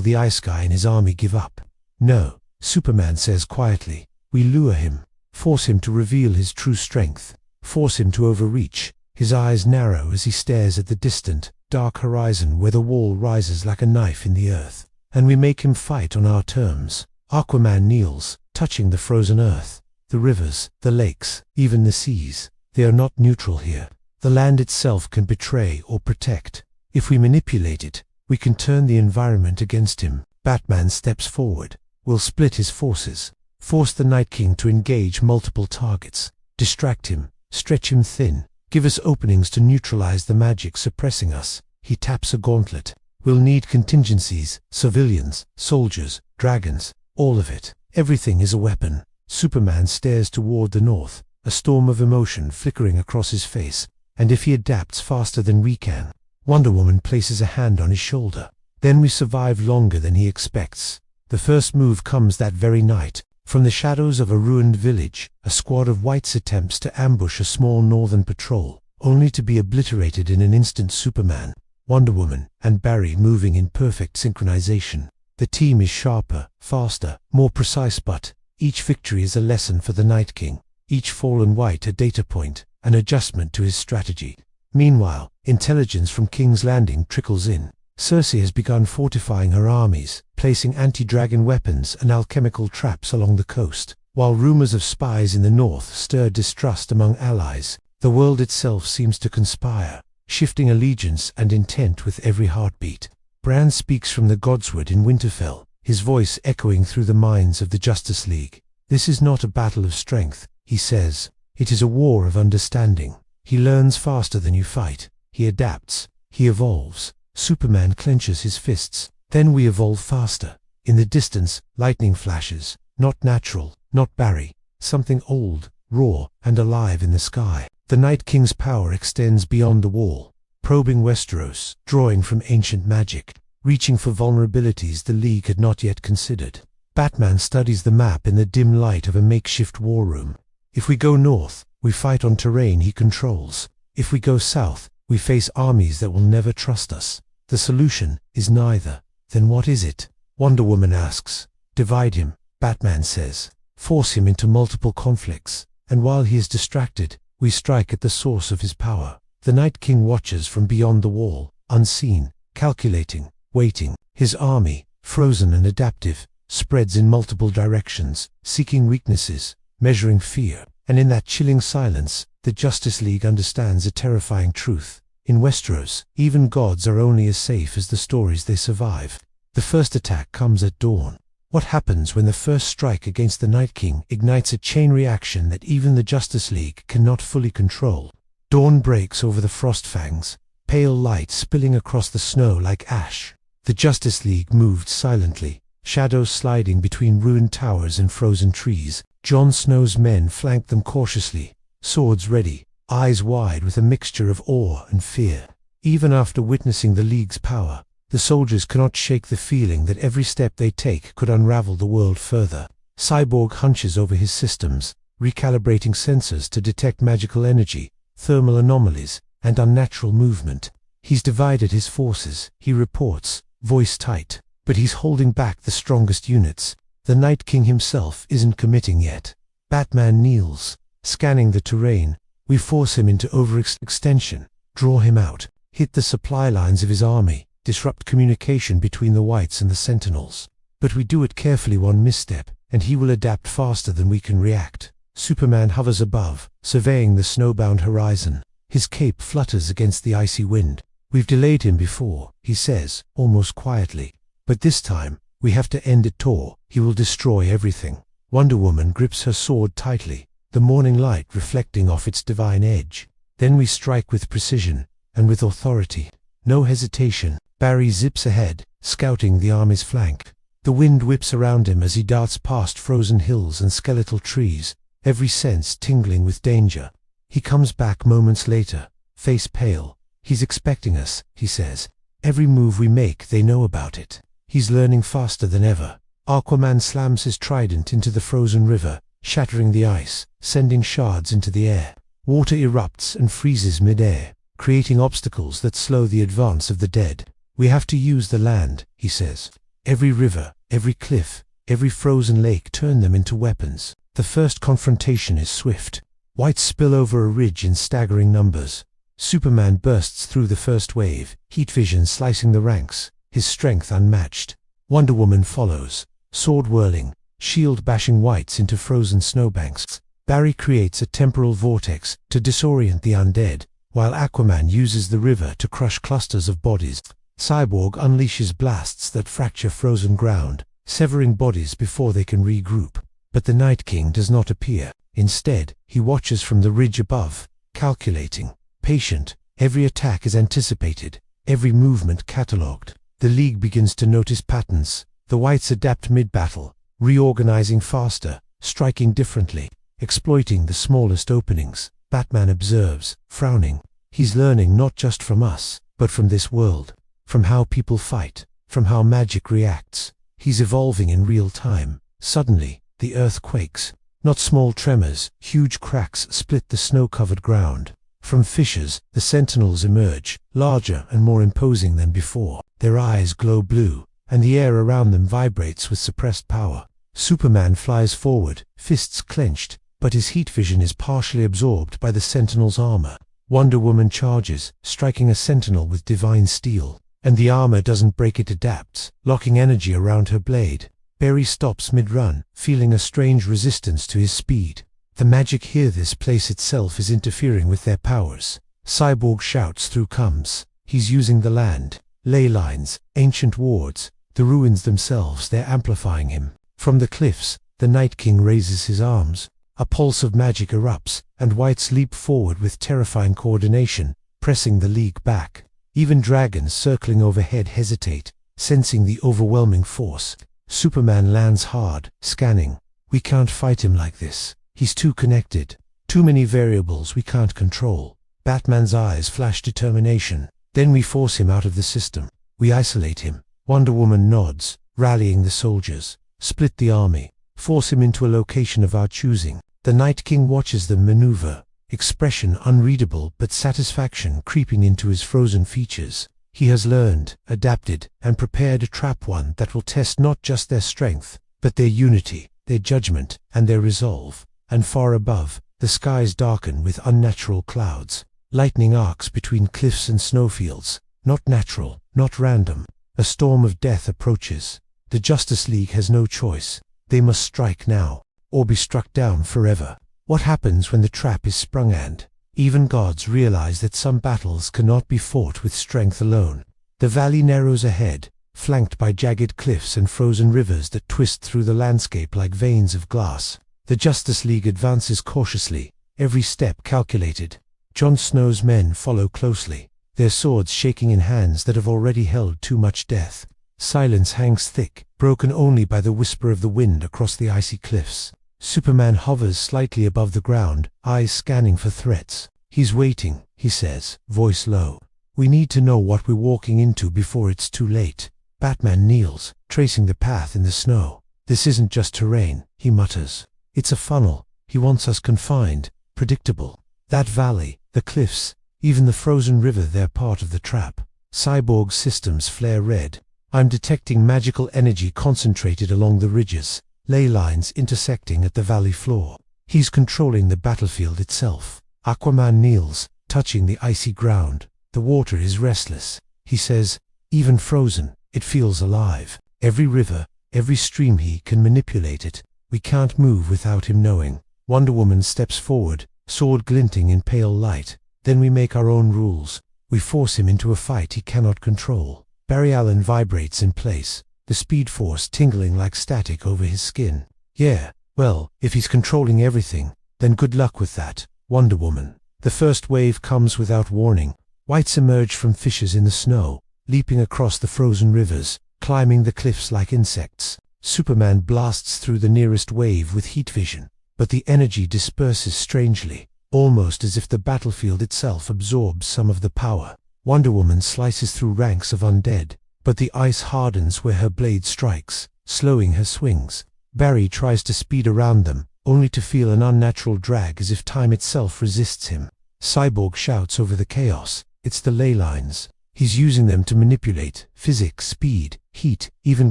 the Ice Guy and his army give up? No, Superman says quietly. We lure him. Force him to reveal his true strength. Force him to overreach. His eyes narrow as he stares at the distant, dark horizon where the wall rises like a knife in the earth. And we make him fight on our terms. Aquaman kneels, touching the frozen earth. The rivers, the lakes, even the seas. They are not neutral here. The land itself can betray or protect. If we manipulate it, we can turn the environment against him. Batman steps forward. We'll split his forces. Force the Night King to engage multiple targets. Distract him. Stretch him thin. Give us openings to neutralize the magic suppressing us. He taps a gauntlet. We'll need contingencies, civilians, soldiers, dragons, all of it. Everything is a weapon. Superman stares toward the north, a storm of emotion flickering across his face. And if he adapts faster than we can? Wonder Woman places a hand on his shoulder. Then we survive longer than he expects. The first move comes that very night. From the shadows of a ruined village, a squad of Wights attempts to ambush a small northern patrol, only to be obliterated in an instant. Superman, Wonder Woman, and Barry moving in perfect synchronization. The team is sharper, faster, more precise, but each victory is a lesson for the Night King. Each fallen Wight a data point, an adjustment to his strategy. Meanwhile, intelligence from King's Landing trickles in. Cersei has begun fortifying her armies, placing anti-dragon weapons and alchemical traps along the coast. While rumors of spies in the north stir distrust among allies, the world itself seems to conspire, shifting allegiance and intent with every heartbeat. Bran speaks from the Godswood in Winterfell, his voice echoing through the minds of the Justice League. This is not a battle of strength, he says. It is a war of understanding. He learns faster than you fight. He adapts. He evolves. Superman clenches his fists. Then we evolve faster. In the distance, lightning flashes. Not natural, not Barry. Something old, raw, and alive in the sky. The Night King's power extends beyond the wall, probing Westeros, drawing from ancient magic, reaching for vulnerabilities the League had not yet considered. Batman studies the map in the dim light of a makeshift war room. If we go north, we fight on terrain he controls. If we go south, we face armies that will never trust us. The solution is neither. Then what is it? Wonder Woman asks. Divide him, Batman says. Force him into multiple conflicts. And while he is distracted, we strike at the source of his power. The Night King watches from beyond the wall, unseen, calculating, waiting. His army, frozen and adaptive, spreads in multiple directions, seeking weaknesses, measuring fear. And in that chilling silence, the Justice League understands a terrifying truth. In Westeros, even gods are only as safe as the stories they survive. The first attack comes at dawn. What happens when the first strike against the Night King ignites a chain reaction that even the Justice League cannot fully control? Dawn breaks over the Frostfangs, pale light spilling across the snow like ash. The Justice League moved silently, shadows sliding between ruined towers and frozen trees. Jon Snow's men flanked them cautiously, swords ready, eyes wide with a mixture of awe and fear. Even after witnessing the League's power, the soldiers cannot shake the feeling that every step they take could unravel the world further. Cyborg hunches over his systems, recalibrating sensors to detect magical energy, thermal anomalies, and unnatural movement. He's divided his forces, he reports, voice tight, but he's holding back the strongest units. The Night King himself isn't committing yet. Batman kneels, scanning the terrain. We force him into overextension, draw him out, hit the supply lines of his army, disrupt communication between the Wights and the Sentinels. But we do it carefully. One misstep, and he will adapt faster than we can react. Superman hovers above, surveying the snowbound horizon. His cape flutters against the icy wind. We've delayed him before, he says, almost quietly. But this time, we have to end it all. He will destroy everything. Wonder Woman grips her sword tightly, the morning light reflecting off its divine edge. Then we strike with precision, and with authority. No hesitation. Barry zips ahead, scouting the army's flank. The wind whips around him as he darts past frozen hills and skeletal trees, every sense tingling with danger. He comes back moments later, face pale. He's expecting us, he says. Every move we make, they know about it. He's learning faster than ever. Aquaman slams his trident into the frozen river, shattering the ice, sending shards into the air. Water erupts and freezes mid-air, creating obstacles that slow the advance of the dead. We have to use the land, he says. Every river, every cliff, every frozen lake, turn them into weapons. The first confrontation is swift. Wights spill over a ridge in staggering numbers. Superman bursts through the first wave, heat vision slicing the ranks, his strength unmatched. Wonder Woman follows, sword whirling, shield bashing Wights into frozen snowbanks. Barry creates a temporal vortex to disorient the undead, while Aquaman uses the river to crush clusters of bodies. Cyborg unleashes blasts that fracture frozen ground, severing bodies before they can regroup. But the Night King does not appear. Instead, he watches from the ridge above, calculating, patient. Every attack is anticipated, every movement catalogued. The League begins to notice patterns. The Wights adapt mid-battle, reorganizing faster, striking differently, exploiting the smallest openings. Batman observes, frowning. He's learning not just from us, but from this world, from how people fight, from how magic reacts. He's evolving in real time. Suddenly, the earth quakes. Not small tremors, huge cracks split the snow-covered ground. From fissures, the Sentinels emerge, larger and more imposing than before. Their eyes glow blue, and the air around them vibrates with suppressed power. Superman flies forward, fists clenched, but his heat vision is partially absorbed by the Sentinel's armor. Wonder Woman charges, striking a Sentinel with divine steel. And the armor doesn't break, it adapts, locking energy around her blade. Barry stops mid-run, feeling a strange resistance to his speed. The magic here, this place itself, is interfering with their powers. Cyborg shouts through comes. He's using the land, ley lines, ancient wards, the ruins themselves, they're amplifying him. From the cliffs, the Night King raises his arms. A pulse of magic erupts, and Wights leap forward with terrifying coordination, pressing the League back. Even dragons circling overhead hesitate, sensing the overwhelming force. Superman lands hard, scanning. We can't fight him like this. He's too connected. Too many variables we can't control. Batman's eyes flash determination. Then we force him out of the system. We isolate him. Wonder Woman nods, rallying the soldiers. Split the army. Force him into a location of our choosing. The Night King watches them maneuver. Expression unreadable, but satisfaction creeping into his frozen features. He has learned, adapted, and prepared a trap, one that will test not just their strength, but their unity, their judgment, and their resolve. And far above, the skies darken with unnatural clouds. Lightning arcs between cliffs and snowfields. Not natural, not random. A storm of death approaches. The Justice League has no choice. They must strike now, or be struck down forever. What happens when the trap is sprung? And even gods realize that some battles cannot be fought with strength alone. The valley narrows ahead, flanked by jagged cliffs and frozen rivers that twist through the landscape like veins of glass. The Justice League advances cautiously, every step calculated. Jon Snow's men follow closely, their swords shaking in hands that have already held too much death. Silence hangs thick, broken only by the whisper of the wind across the icy cliffs. Superman hovers slightly above the ground, eyes scanning for threats. He's waiting, he says, voice low. We need to know what we're walking into before it's too late. Batman kneels, tracing the path in the snow. This isn't just terrain, he mutters. It's a funnel. He wants us confined, predictable. That valley, the cliffs, even the frozen river, they're part of the trap. Cyborg's systems flare red. I'm detecting magical energy concentrated along the ridges, ley lines intersecting at the valley floor. He's controlling the battlefield itself. Aquaman kneels, touching the icy ground. The water is restless, he says. Even frozen, it feels alive. Every river, every stream, he can manipulate it. We can't move without him knowing. Wonder Woman steps forward, sword glinting in pale light. Then we make our own rules. We force him into a fight he cannot control. Barry Allen vibrates in place, the speed force tingling like static over his skin. Yeah, well, if he's controlling everything, then good luck with that, Wonder Woman. The first wave comes without warning. Wights emerge from fissures in the snow, leaping across the frozen rivers, climbing the cliffs like insects. Superman blasts through the nearest wave with heat vision, but the energy disperses strangely, almost as if the battlefield itself absorbs some of the power. Wonder Woman slices through ranks of undead, but the ice hardens where her blade strikes, slowing her swings. Barry tries to speed around them, only to feel an unnatural drag as if time itself resists him. Cyborg shouts over the chaos, "It's the ley lines." He's using them to manipulate. Physics, speed, heat, even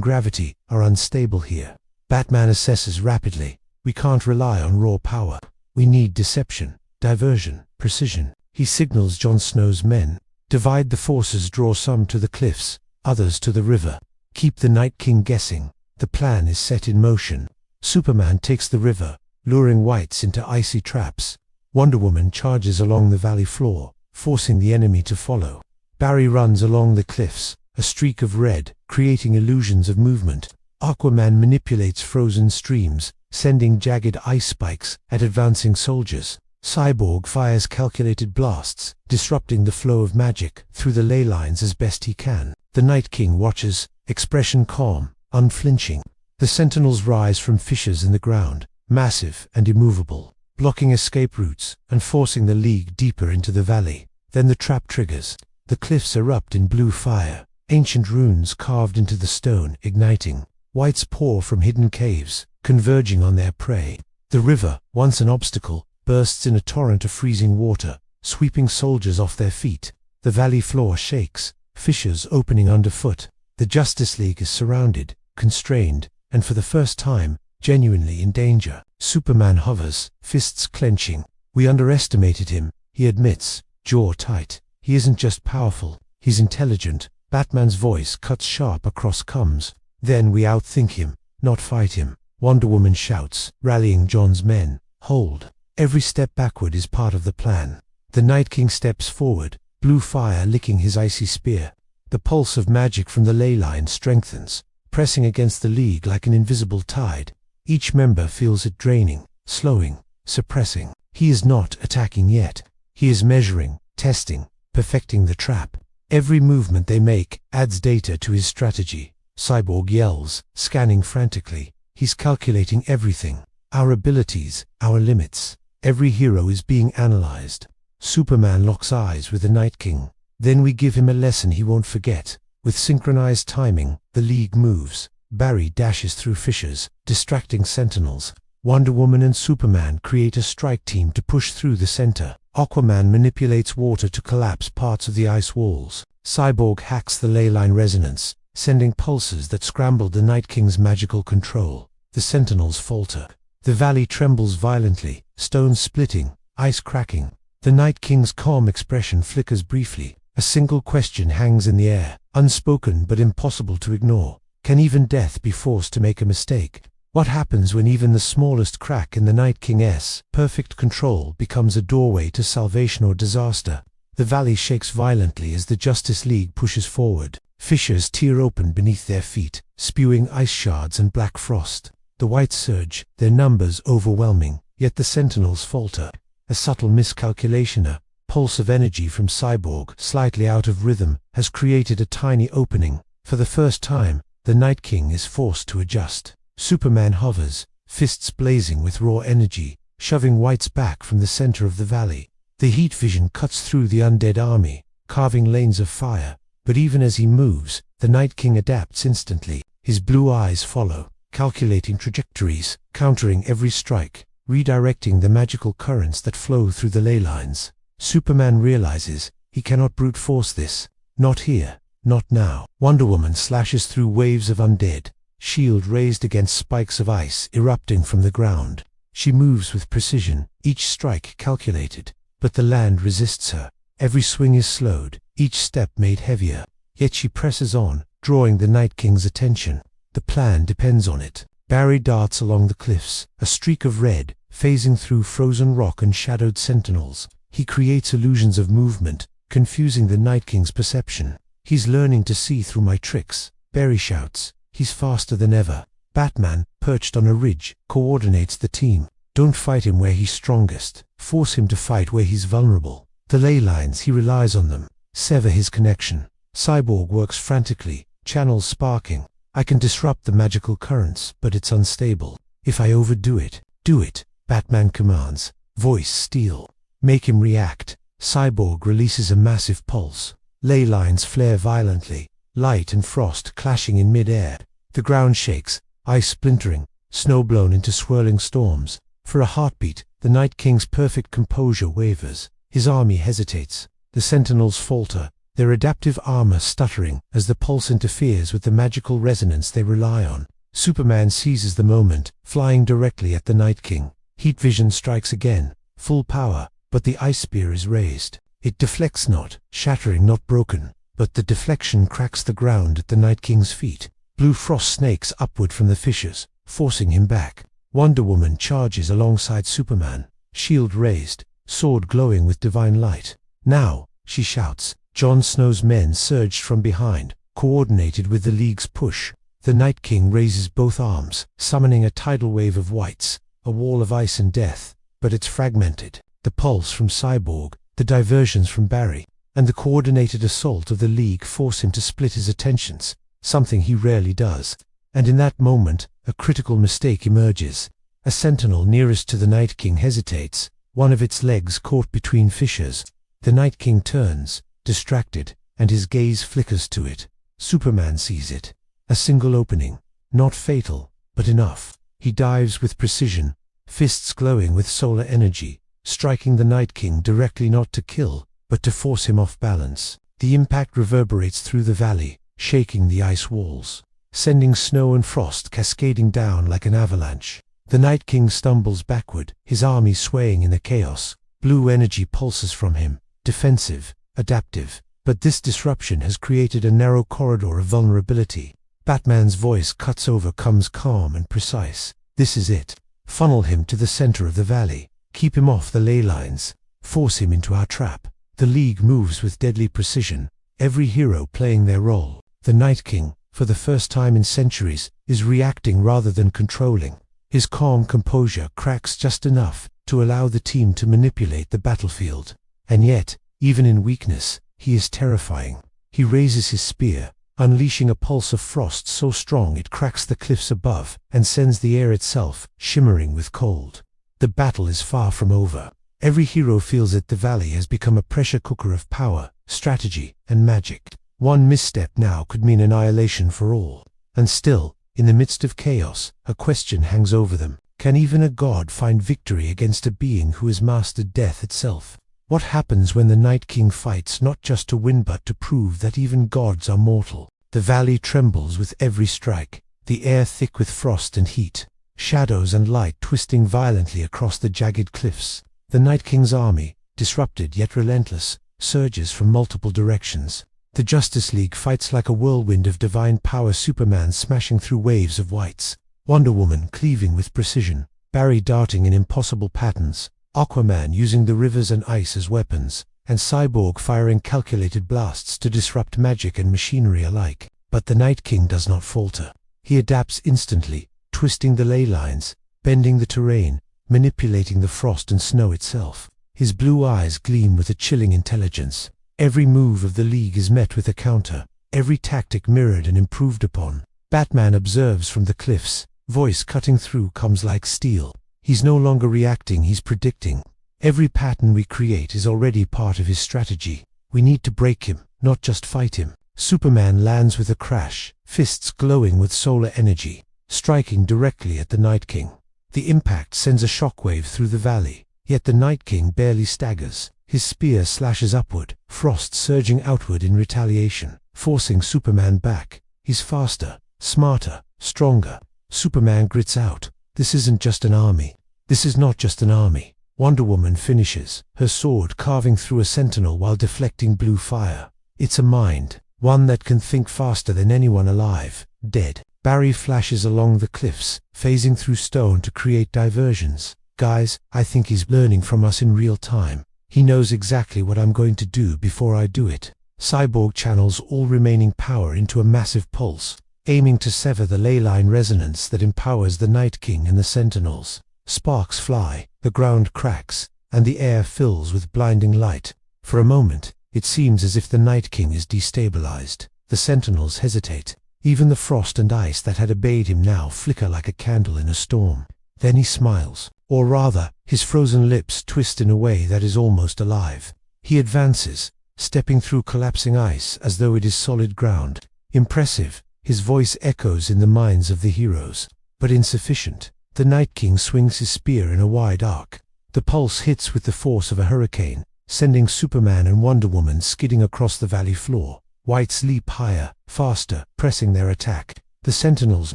gravity are unstable here. Batman assesses rapidly. We can't rely on raw power. We need deception, diversion, precision. He signals Jon Snow's men. Divide the forces, draw some to the cliffs, others to the river. Keep the Night King guessing. The plan is set in motion. Superman takes the river, luring Wights into icy traps. Wonder Woman charges along the valley floor, forcing the enemy to follow. Barry runs along the cliffs, a streak of red, creating illusions of movement. Aquaman manipulates frozen streams, sending jagged ice spikes at advancing soldiers. Cyborg fires calculated blasts, disrupting the flow of magic through the ley lines as best he can. The Night King watches, expression calm, unflinching. The Sentinels rise from fissures in the ground, massive and immovable, blocking escape routes and forcing the League deeper into the valley. Then the trap triggers. The cliffs erupt in blue fire, ancient runes carved into the stone igniting. Wights pour from hidden caves, converging on their prey. The river, once an obstacle, bursts in a torrent of freezing water, sweeping soldiers off their feet. The valley floor shakes, fissures opening underfoot. The Justice League is surrounded, constrained, and for the first time, genuinely in danger. Superman hovers, fists clenching. We underestimated him, he admits, jaw tight. He isn't just powerful, he's intelligent. Batman's voice cuts sharp across comes. Then we outthink him, not fight him. Wonder Woman shouts, rallying Jon's men. Hold. Every step backward is part of the plan. The Night King steps forward, blue fire licking his icy spear. The pulse of magic from the ley line strengthens, pressing against the League like an invisible tide. Each member feels it draining, slowing, suppressing. He is not attacking yet. He is measuring, testing, perfecting the trap. Every movement they make adds data to his strategy. Cyborg yells, scanning frantically. He's calculating everything. Our abilities, our limits. Every hero is being analyzed. Superman locks eyes with the Night King. Then we give him a lesson he won't forget. With synchronized timing, the League moves. Barry dashes through fissures, distracting Sentinels. Wonder Woman and Superman create a strike team to push through the center. Aquaman manipulates water to collapse parts of the ice walls. Cyborg hacks the ley line resonance, sending pulses that scramble the Night King's magical control. The Sentinels falter. The valley trembles violently, stones splitting, ice cracking. The Night King's calm expression flickers briefly. A single question hangs in the air, unspoken but impossible to ignore. Can even death be forced to make a mistake? What happens when even the smallest crack in the Night King's perfect control becomes a doorway to salvation or disaster? The valley shakes violently as the Justice League pushes forward. Fissures tear open beneath their feet, spewing ice shards and black frost. The Wights surge, their numbers overwhelming, yet the Sentinels falter. A subtle miscalculation, a pulse of energy from Cyborg, slightly out of rhythm, has created a tiny opening. For the first time, the Night King is forced to adjust. Superman hovers, fists blazing with raw energy, shoving Wights back from the center of the valley. The heat vision cuts through the undead army, carving lanes of fire. But even as he moves, the Night King adapts instantly. His blue eyes follow, calculating trajectories, countering every strike, redirecting the magical currents that flow through the ley lines. Superman realizes he cannot brute force this. Not here, not now. Wonder Woman slashes through waves of undead, shield raised against spikes of ice erupting from the ground. She moves with precision, each strike calculated, but the land resists her. Every swing is slowed, each step made heavier. Yet she presses on, drawing the Night King's attention. The plan depends on it. Barry darts along the cliffs, a streak of red, phasing through frozen rock and shadowed Sentinels. He creates illusions of movement, confusing the Night King's perception. He's learning to see through my tricks. Barry shouts. He's faster than ever. Batman, perched on a ridge, coordinates the team. Don't fight him where he's strongest. Force him to fight where he's vulnerable. The ley lines, he relies on them. Sever his connection. Cyborg works frantically, channels sparking. I can disrupt the magical currents, but it's unstable. If I overdo it, do it, Batman commands, voice steel. Make him react. Cyborg releases a massive pulse. Ley lines flare violently, light and frost clashing in mid-air. The ground shakes, ice splintering, snow blown into swirling storms. For a heartbeat, the Night King's perfect composure wavers. His army hesitates. The Sentinels falter, their adaptive armor stuttering as the pulse interferes with the magical resonance they rely on. Superman seizes the moment, flying directly at the Night King. Heat vision strikes again, full power, but the ice spear is raised. It deflects not, shattering not broken, but the deflection cracks the ground at the Night King's feet. Blue frost snakes upward from the fissures, forcing him back. Wonder Woman charges alongside Superman, shield raised, sword glowing with divine light. Now, she shouts. Jon Snow's men surged from behind, coordinated with the League's push. The Night King raises both arms, summoning a tidal wave of wights, a wall of ice and death, but it's fragmented. The pulse from Cyborg, the diversions from Barry, and the coordinated assault of the League force him to split his attentions, something he rarely does. And in that moment, a critical mistake emerges. A sentinel nearest to the Night King hesitates, one of its legs caught between fissures. The Night King turns, distracted, and his gaze flickers to it. Superman sees it. A single opening, not fatal, but enough. He dives with precision, fists glowing with solar energy, striking the Night King directly, not to kill, but to force him off balance. The impact reverberates through the valley, shaking the ice walls, sending snow and frost cascading down like an avalanche. The Night King stumbles backward, his army swaying in the chaos. Blue energy pulses from him, defensive, adaptive. But this disruption has created a narrow corridor of vulnerability. Batman's voice cuts over, comes calm and precise. This is it. Funnel him to the center of the valley. Keep him off the ley lines. Force him into our trap. The League moves with deadly precision, every hero playing their role. The Night King, for the first time in centuries, is reacting rather than controlling. His calm composure cracks just enough to allow the team to manipulate the battlefield. And yet, even in weakness, he is terrifying. He raises his spear, unleashing a pulse of frost so strong it cracks the cliffs above and sends the air itself shimmering with cold. The battle is far from over. Every hero feels it. The valley has become a pressure cooker of power, strategy, and magic. One misstep now could mean annihilation for all. And still, in the midst of chaos, a question hangs over them. Can even a god find victory against a being who has mastered death itself? What happens when the Night King fights not just to win but to prove that even gods are mortal? The valley trembles with every strike, the air thick with frost and heat, shadows and light twisting violently across the jagged cliffs. The Night King's army, disrupted yet relentless, surges from multiple directions. The Justice League fights like a whirlwind of divine power. Superman smashing through waves of wights, Wonder Woman cleaving with precision, Barry darting in impossible patterns, Aquaman using the rivers and ice as weapons, and Cyborg firing calculated blasts to disrupt magic and machinery alike. But the Night King does not falter. He adapts instantly, twisting the ley lines, bending the terrain, manipulating the frost and snow itself. His blue eyes gleam with a chilling intelligence. Every move of the League is met with a counter, every tactic mirrored and improved upon. Batman observes from the cliffs, voice cutting through comes like steel. He's no longer reacting, he's predicting. Every pattern we create is already part of his strategy. We need to break him, not just fight him. Superman lands with a crash, fists glowing with solar energy, striking directly at the Night King. The impact sends a shockwave through the valley, yet the Night King barely staggers. His spear slashes upward, frost surging outward in retaliation, forcing Superman back. He's faster, smarter, stronger. Superman grits out. This isn't just an army. This is not just an army. Wonder Woman finishes, her sword carving through a sentinel while deflecting blue fire. It's a mind, one that can think faster than anyone alive, dead. Barry flashes along the cliffs, phasing through stone to create diversions. Guys, I think he's learning from us in real time. He knows exactly what I'm going to do before I do it. Cyborg channels all remaining power into a massive pulse, aiming to sever the ley line resonance that empowers the Night King and the Sentinels. Sparks fly, the ground cracks, and the air fills with blinding light. For a moment, it seems as if the Night King is destabilized. The Sentinels hesitate. Even the frost and ice that had obeyed him now flicker like a candle in a storm. Then he smiles, or rather, his frozen lips twist in a way that is almost alive. He advances, stepping through collapsing ice as though it is solid ground. Impressive, his voice echoes in the minds of the heroes. But insufficient. The Night King swings his spear in a wide arc. The pulse hits with the force of a hurricane, sending Superman and Wonder Woman skidding across the valley floor. Wights leap higher, faster, pressing their attack. The Sentinels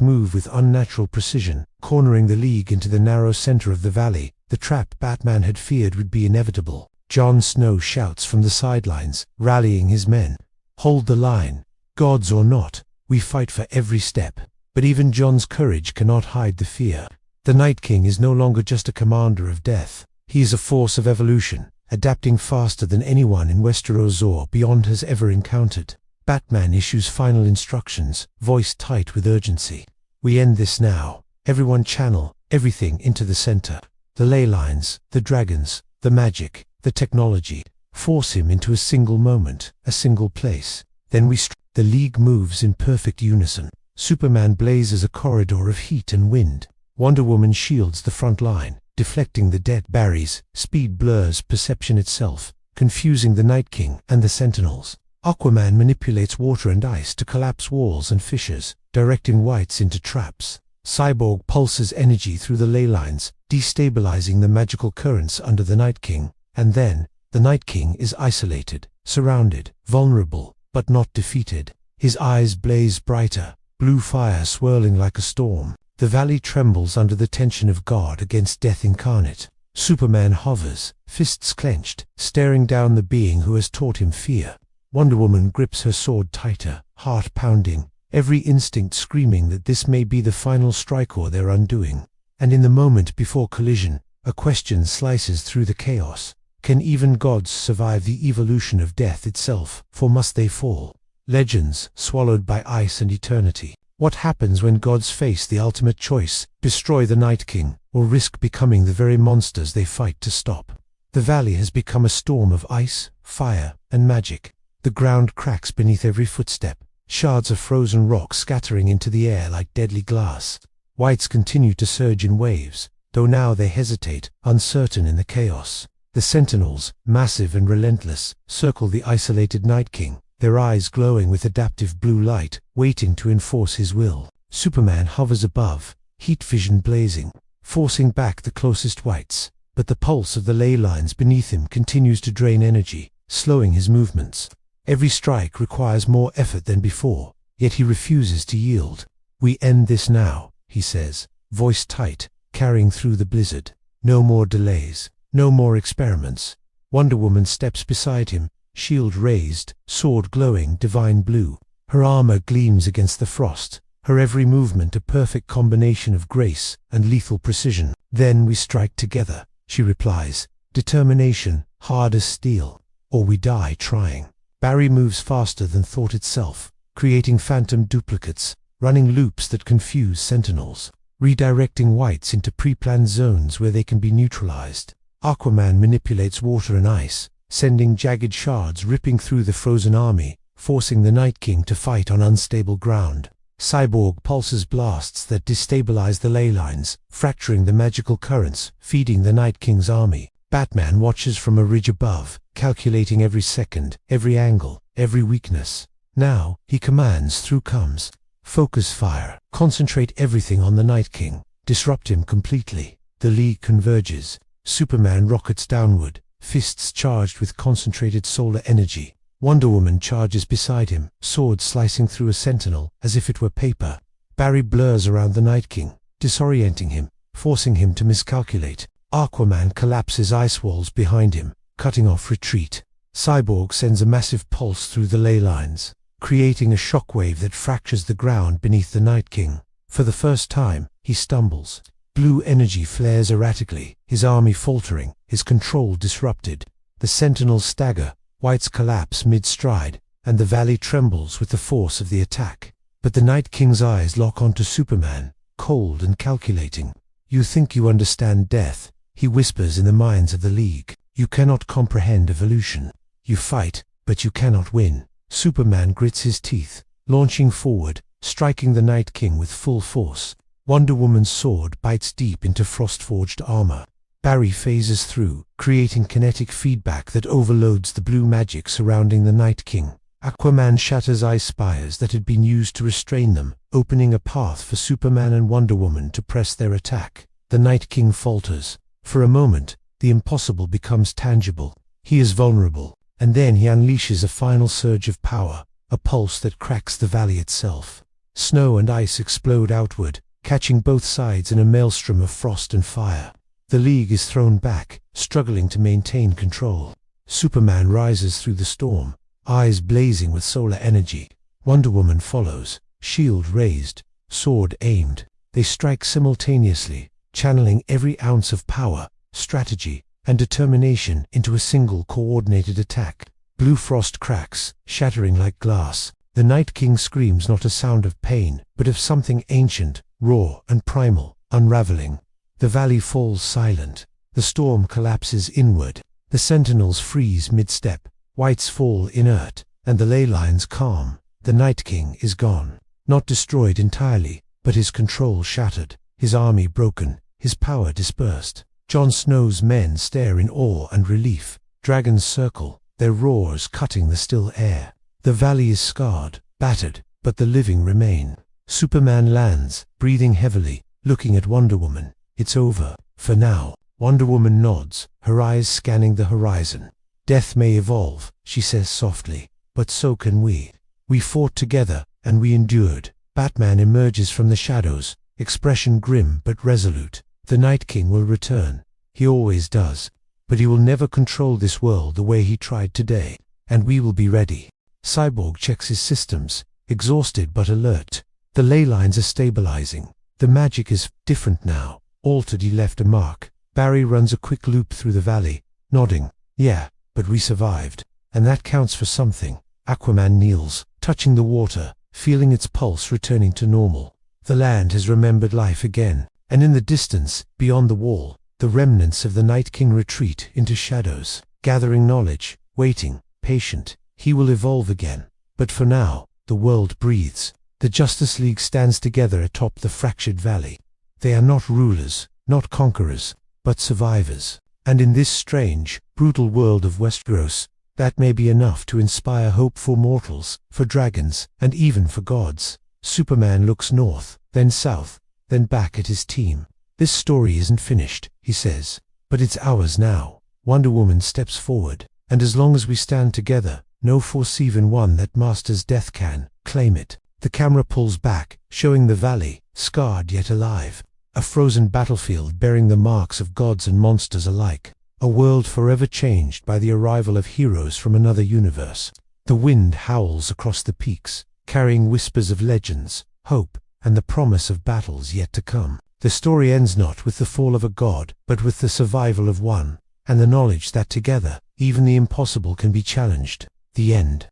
move with unnatural precision, cornering the League into the narrow center of the valley. The trap Batman had feared would be inevitable. Jon Snow shouts from the sidelines, rallying his men. "Hold the line. Gods or not, we fight for every step." But even Jon's courage cannot hide the fear. The Night King is no longer just a commander of death. He is a force of evolution, adapting faster than anyone in Westeros or beyond has ever encountered. Batman issues final instructions, voice tight with urgency. "We end this now. Everyone channel everything into the center. The ley lines, the dragons, the magic, the technology. Force him into a single moment, a single place. Then we strike." The League moves in perfect unison. Superman blazes a corridor of heat and wind. Wonder Woman shields the front line, deflecting the dead barriers. Speed blurs perception itself, confusing the Night King and the Sentinels. Aquaman manipulates water and ice to collapse walls and fissures, directing Wights into traps. Cyborg pulses energy through the ley lines, destabilizing the magical currents under the Night King. And then, the Night King is isolated, surrounded, vulnerable, but not defeated. His eyes blaze brighter, blue fire swirling like a storm. The valley trembles under the tension of God against death incarnate. Superman hovers, fists clenched, staring down the being who has taught him fear. Wonder Woman grips her sword tighter, heart pounding, every instinct screaming that this may be the final strike or their undoing. And in the moment before collision, a question slices through the chaos. Can even gods survive the evolution of death itself, for must they fall? Legends, swallowed by ice and eternity. What happens when gods face the ultimate choice, destroy the Night King, or risk becoming the very monsters they fight to stop? The valley has become a storm of ice, fire, and magic. The ground cracks beneath every footstep, shards of frozen rock scattering into the air like deadly glass. Wights continue to surge in waves, though now they hesitate, uncertain in the chaos. The Sentinels, massive and relentless, circle the isolated Night King, their eyes glowing with adaptive blue light, waiting to enforce his will. Superman hovers above, heat vision blazing, forcing back the closest Wights, but the pulse of the ley lines beneath him continues to drain energy, slowing his movements. Every strike requires more effort than before, yet he refuses to yield. "We end this now," he says, voice tight, carrying through the blizzard. No more delays, no more experiments. Wonder Woman steps beside him, shield raised, sword glowing divine blue. Her armor gleams against the frost, her every movement a perfect combination of grace and lethal precision. "Then we strike together," she replies, determination, hard as steel. "Or we die trying." Barry moves faster than thought itself, creating phantom duplicates, running loops that confuse Sentinels, redirecting Wights into pre-planned zones where they can be neutralized. Aquaman manipulates water and ice, sending jagged shards ripping through the frozen army, forcing the Night King to fight on unstable ground. Cyborg pulses blasts that destabilize the ley lines, fracturing the magical currents, feeding the Night King's army. Batman watches from a ridge above, calculating every second, every angle, every weakness. Now, he commands through comes. "Focus fire. Concentrate everything on the Night King. Disrupt him completely." The League converges. Superman rockets downward, fists charged with concentrated solar energy. Wonder Woman charges beside him, sword slicing through a Sentinel as if it were paper. Barry blurs around the Night King, disorienting him, forcing him to miscalculate. Aquaman collapses ice walls behind him, cutting off retreat. Cyborg sends a massive pulse through the ley lines, creating a shockwave that fractures the ground beneath the Night King. For the first time, he stumbles. Blue energy flares erratically, his army faltering, his control disrupted. The Sentinels stagger, Wights collapse mid-stride, and the valley trembles with the force of the attack. But the Night King's eyes lock onto Superman, cold and calculating. "You think you understand death," he whispers in the minds of the League. "You cannot comprehend evolution. You fight, but you cannot win." Superman grits his teeth, launching forward, striking the Night King with full force. Wonder Woman's sword bites deep into frost-forged armor. Barry phases through, creating kinetic feedback that overloads the blue magic surrounding the Night King. Aquaman shatters ice spires that had been used to restrain them, opening a path for Superman and Wonder Woman to press their attack. The Night King falters. For a moment, the impossible becomes tangible. He is vulnerable, and then he unleashes a final surge of power, a pulse that cracks the valley itself. Snow and ice explode outward, catching both sides in a maelstrom of frost and fire. The League is thrown back, struggling to maintain control. Superman rises through the storm, eyes blazing with solar energy. Wonder Woman follows, shield raised, sword aimed. They strike simultaneously, channeling every ounce of power, strategy, and determination into a single coordinated attack. Blue frost cracks, shattering like glass. The Night King screams not a sound of pain, but of something ancient, raw and primal, unraveling. The valley falls silent. The storm collapses inward. The Sentinels freeze mid-step. Wights fall inert, and the ley lines calm. The Night King is gone. Not destroyed entirely, but his control shattered, his army broken, his power dispersed. Jon Snow's men stare in awe and relief. Dragons circle, their roars cutting the still air. The valley is scarred, battered, but the living remain. Superman lands, breathing heavily, looking at Wonder Woman. It's over, for now. Wonder Woman nods, her eyes scanning the horizon. Death may evolve, she says softly, but so can we. We fought together, and we endured. Batman emerges from the shadows, expression grim but resolute. The Night King will return. He always does. But he will never control this world the way he tried today. And we will be ready. Cyborg checks his systems, exhausted but alert. The ley lines are stabilizing. The magic is different now. Altered, he left a mark. Barry runs a quick loop through the valley, nodding. Yeah, but we survived. And that counts for something. Aquaman kneels, touching the water, feeling its pulse returning to normal. The land has remembered life again. And in the distance, beyond the wall, the remnants of the Night King retreat into shadows, gathering knowledge, waiting, patient. He will evolve again. But for now, the world breathes. The Justice League stands together atop the fractured valley. They are not rulers, not conquerors, but survivors. And in this strange, brutal world of Westeros, that may be enough to inspire hope for mortals, for dragons, and even for gods. Superman looks north, then south, then back at his team. This story isn't finished, he says, but it's ours now. Wonder Woman steps forward, and as long as we stand together, no force, even one that masters death, can claim it. The camera pulls back, showing the valley, scarred yet alive. A frozen battlefield bearing the marks of gods and monsters alike. A world forever changed by the arrival of heroes from another universe. The wind howls across the peaks, carrying whispers of legends, hope, and the promise of battles yet to come. The story ends not with the fall of a god, but with the survival of one, and the knowledge that together, even the impossible can be challenged. The end.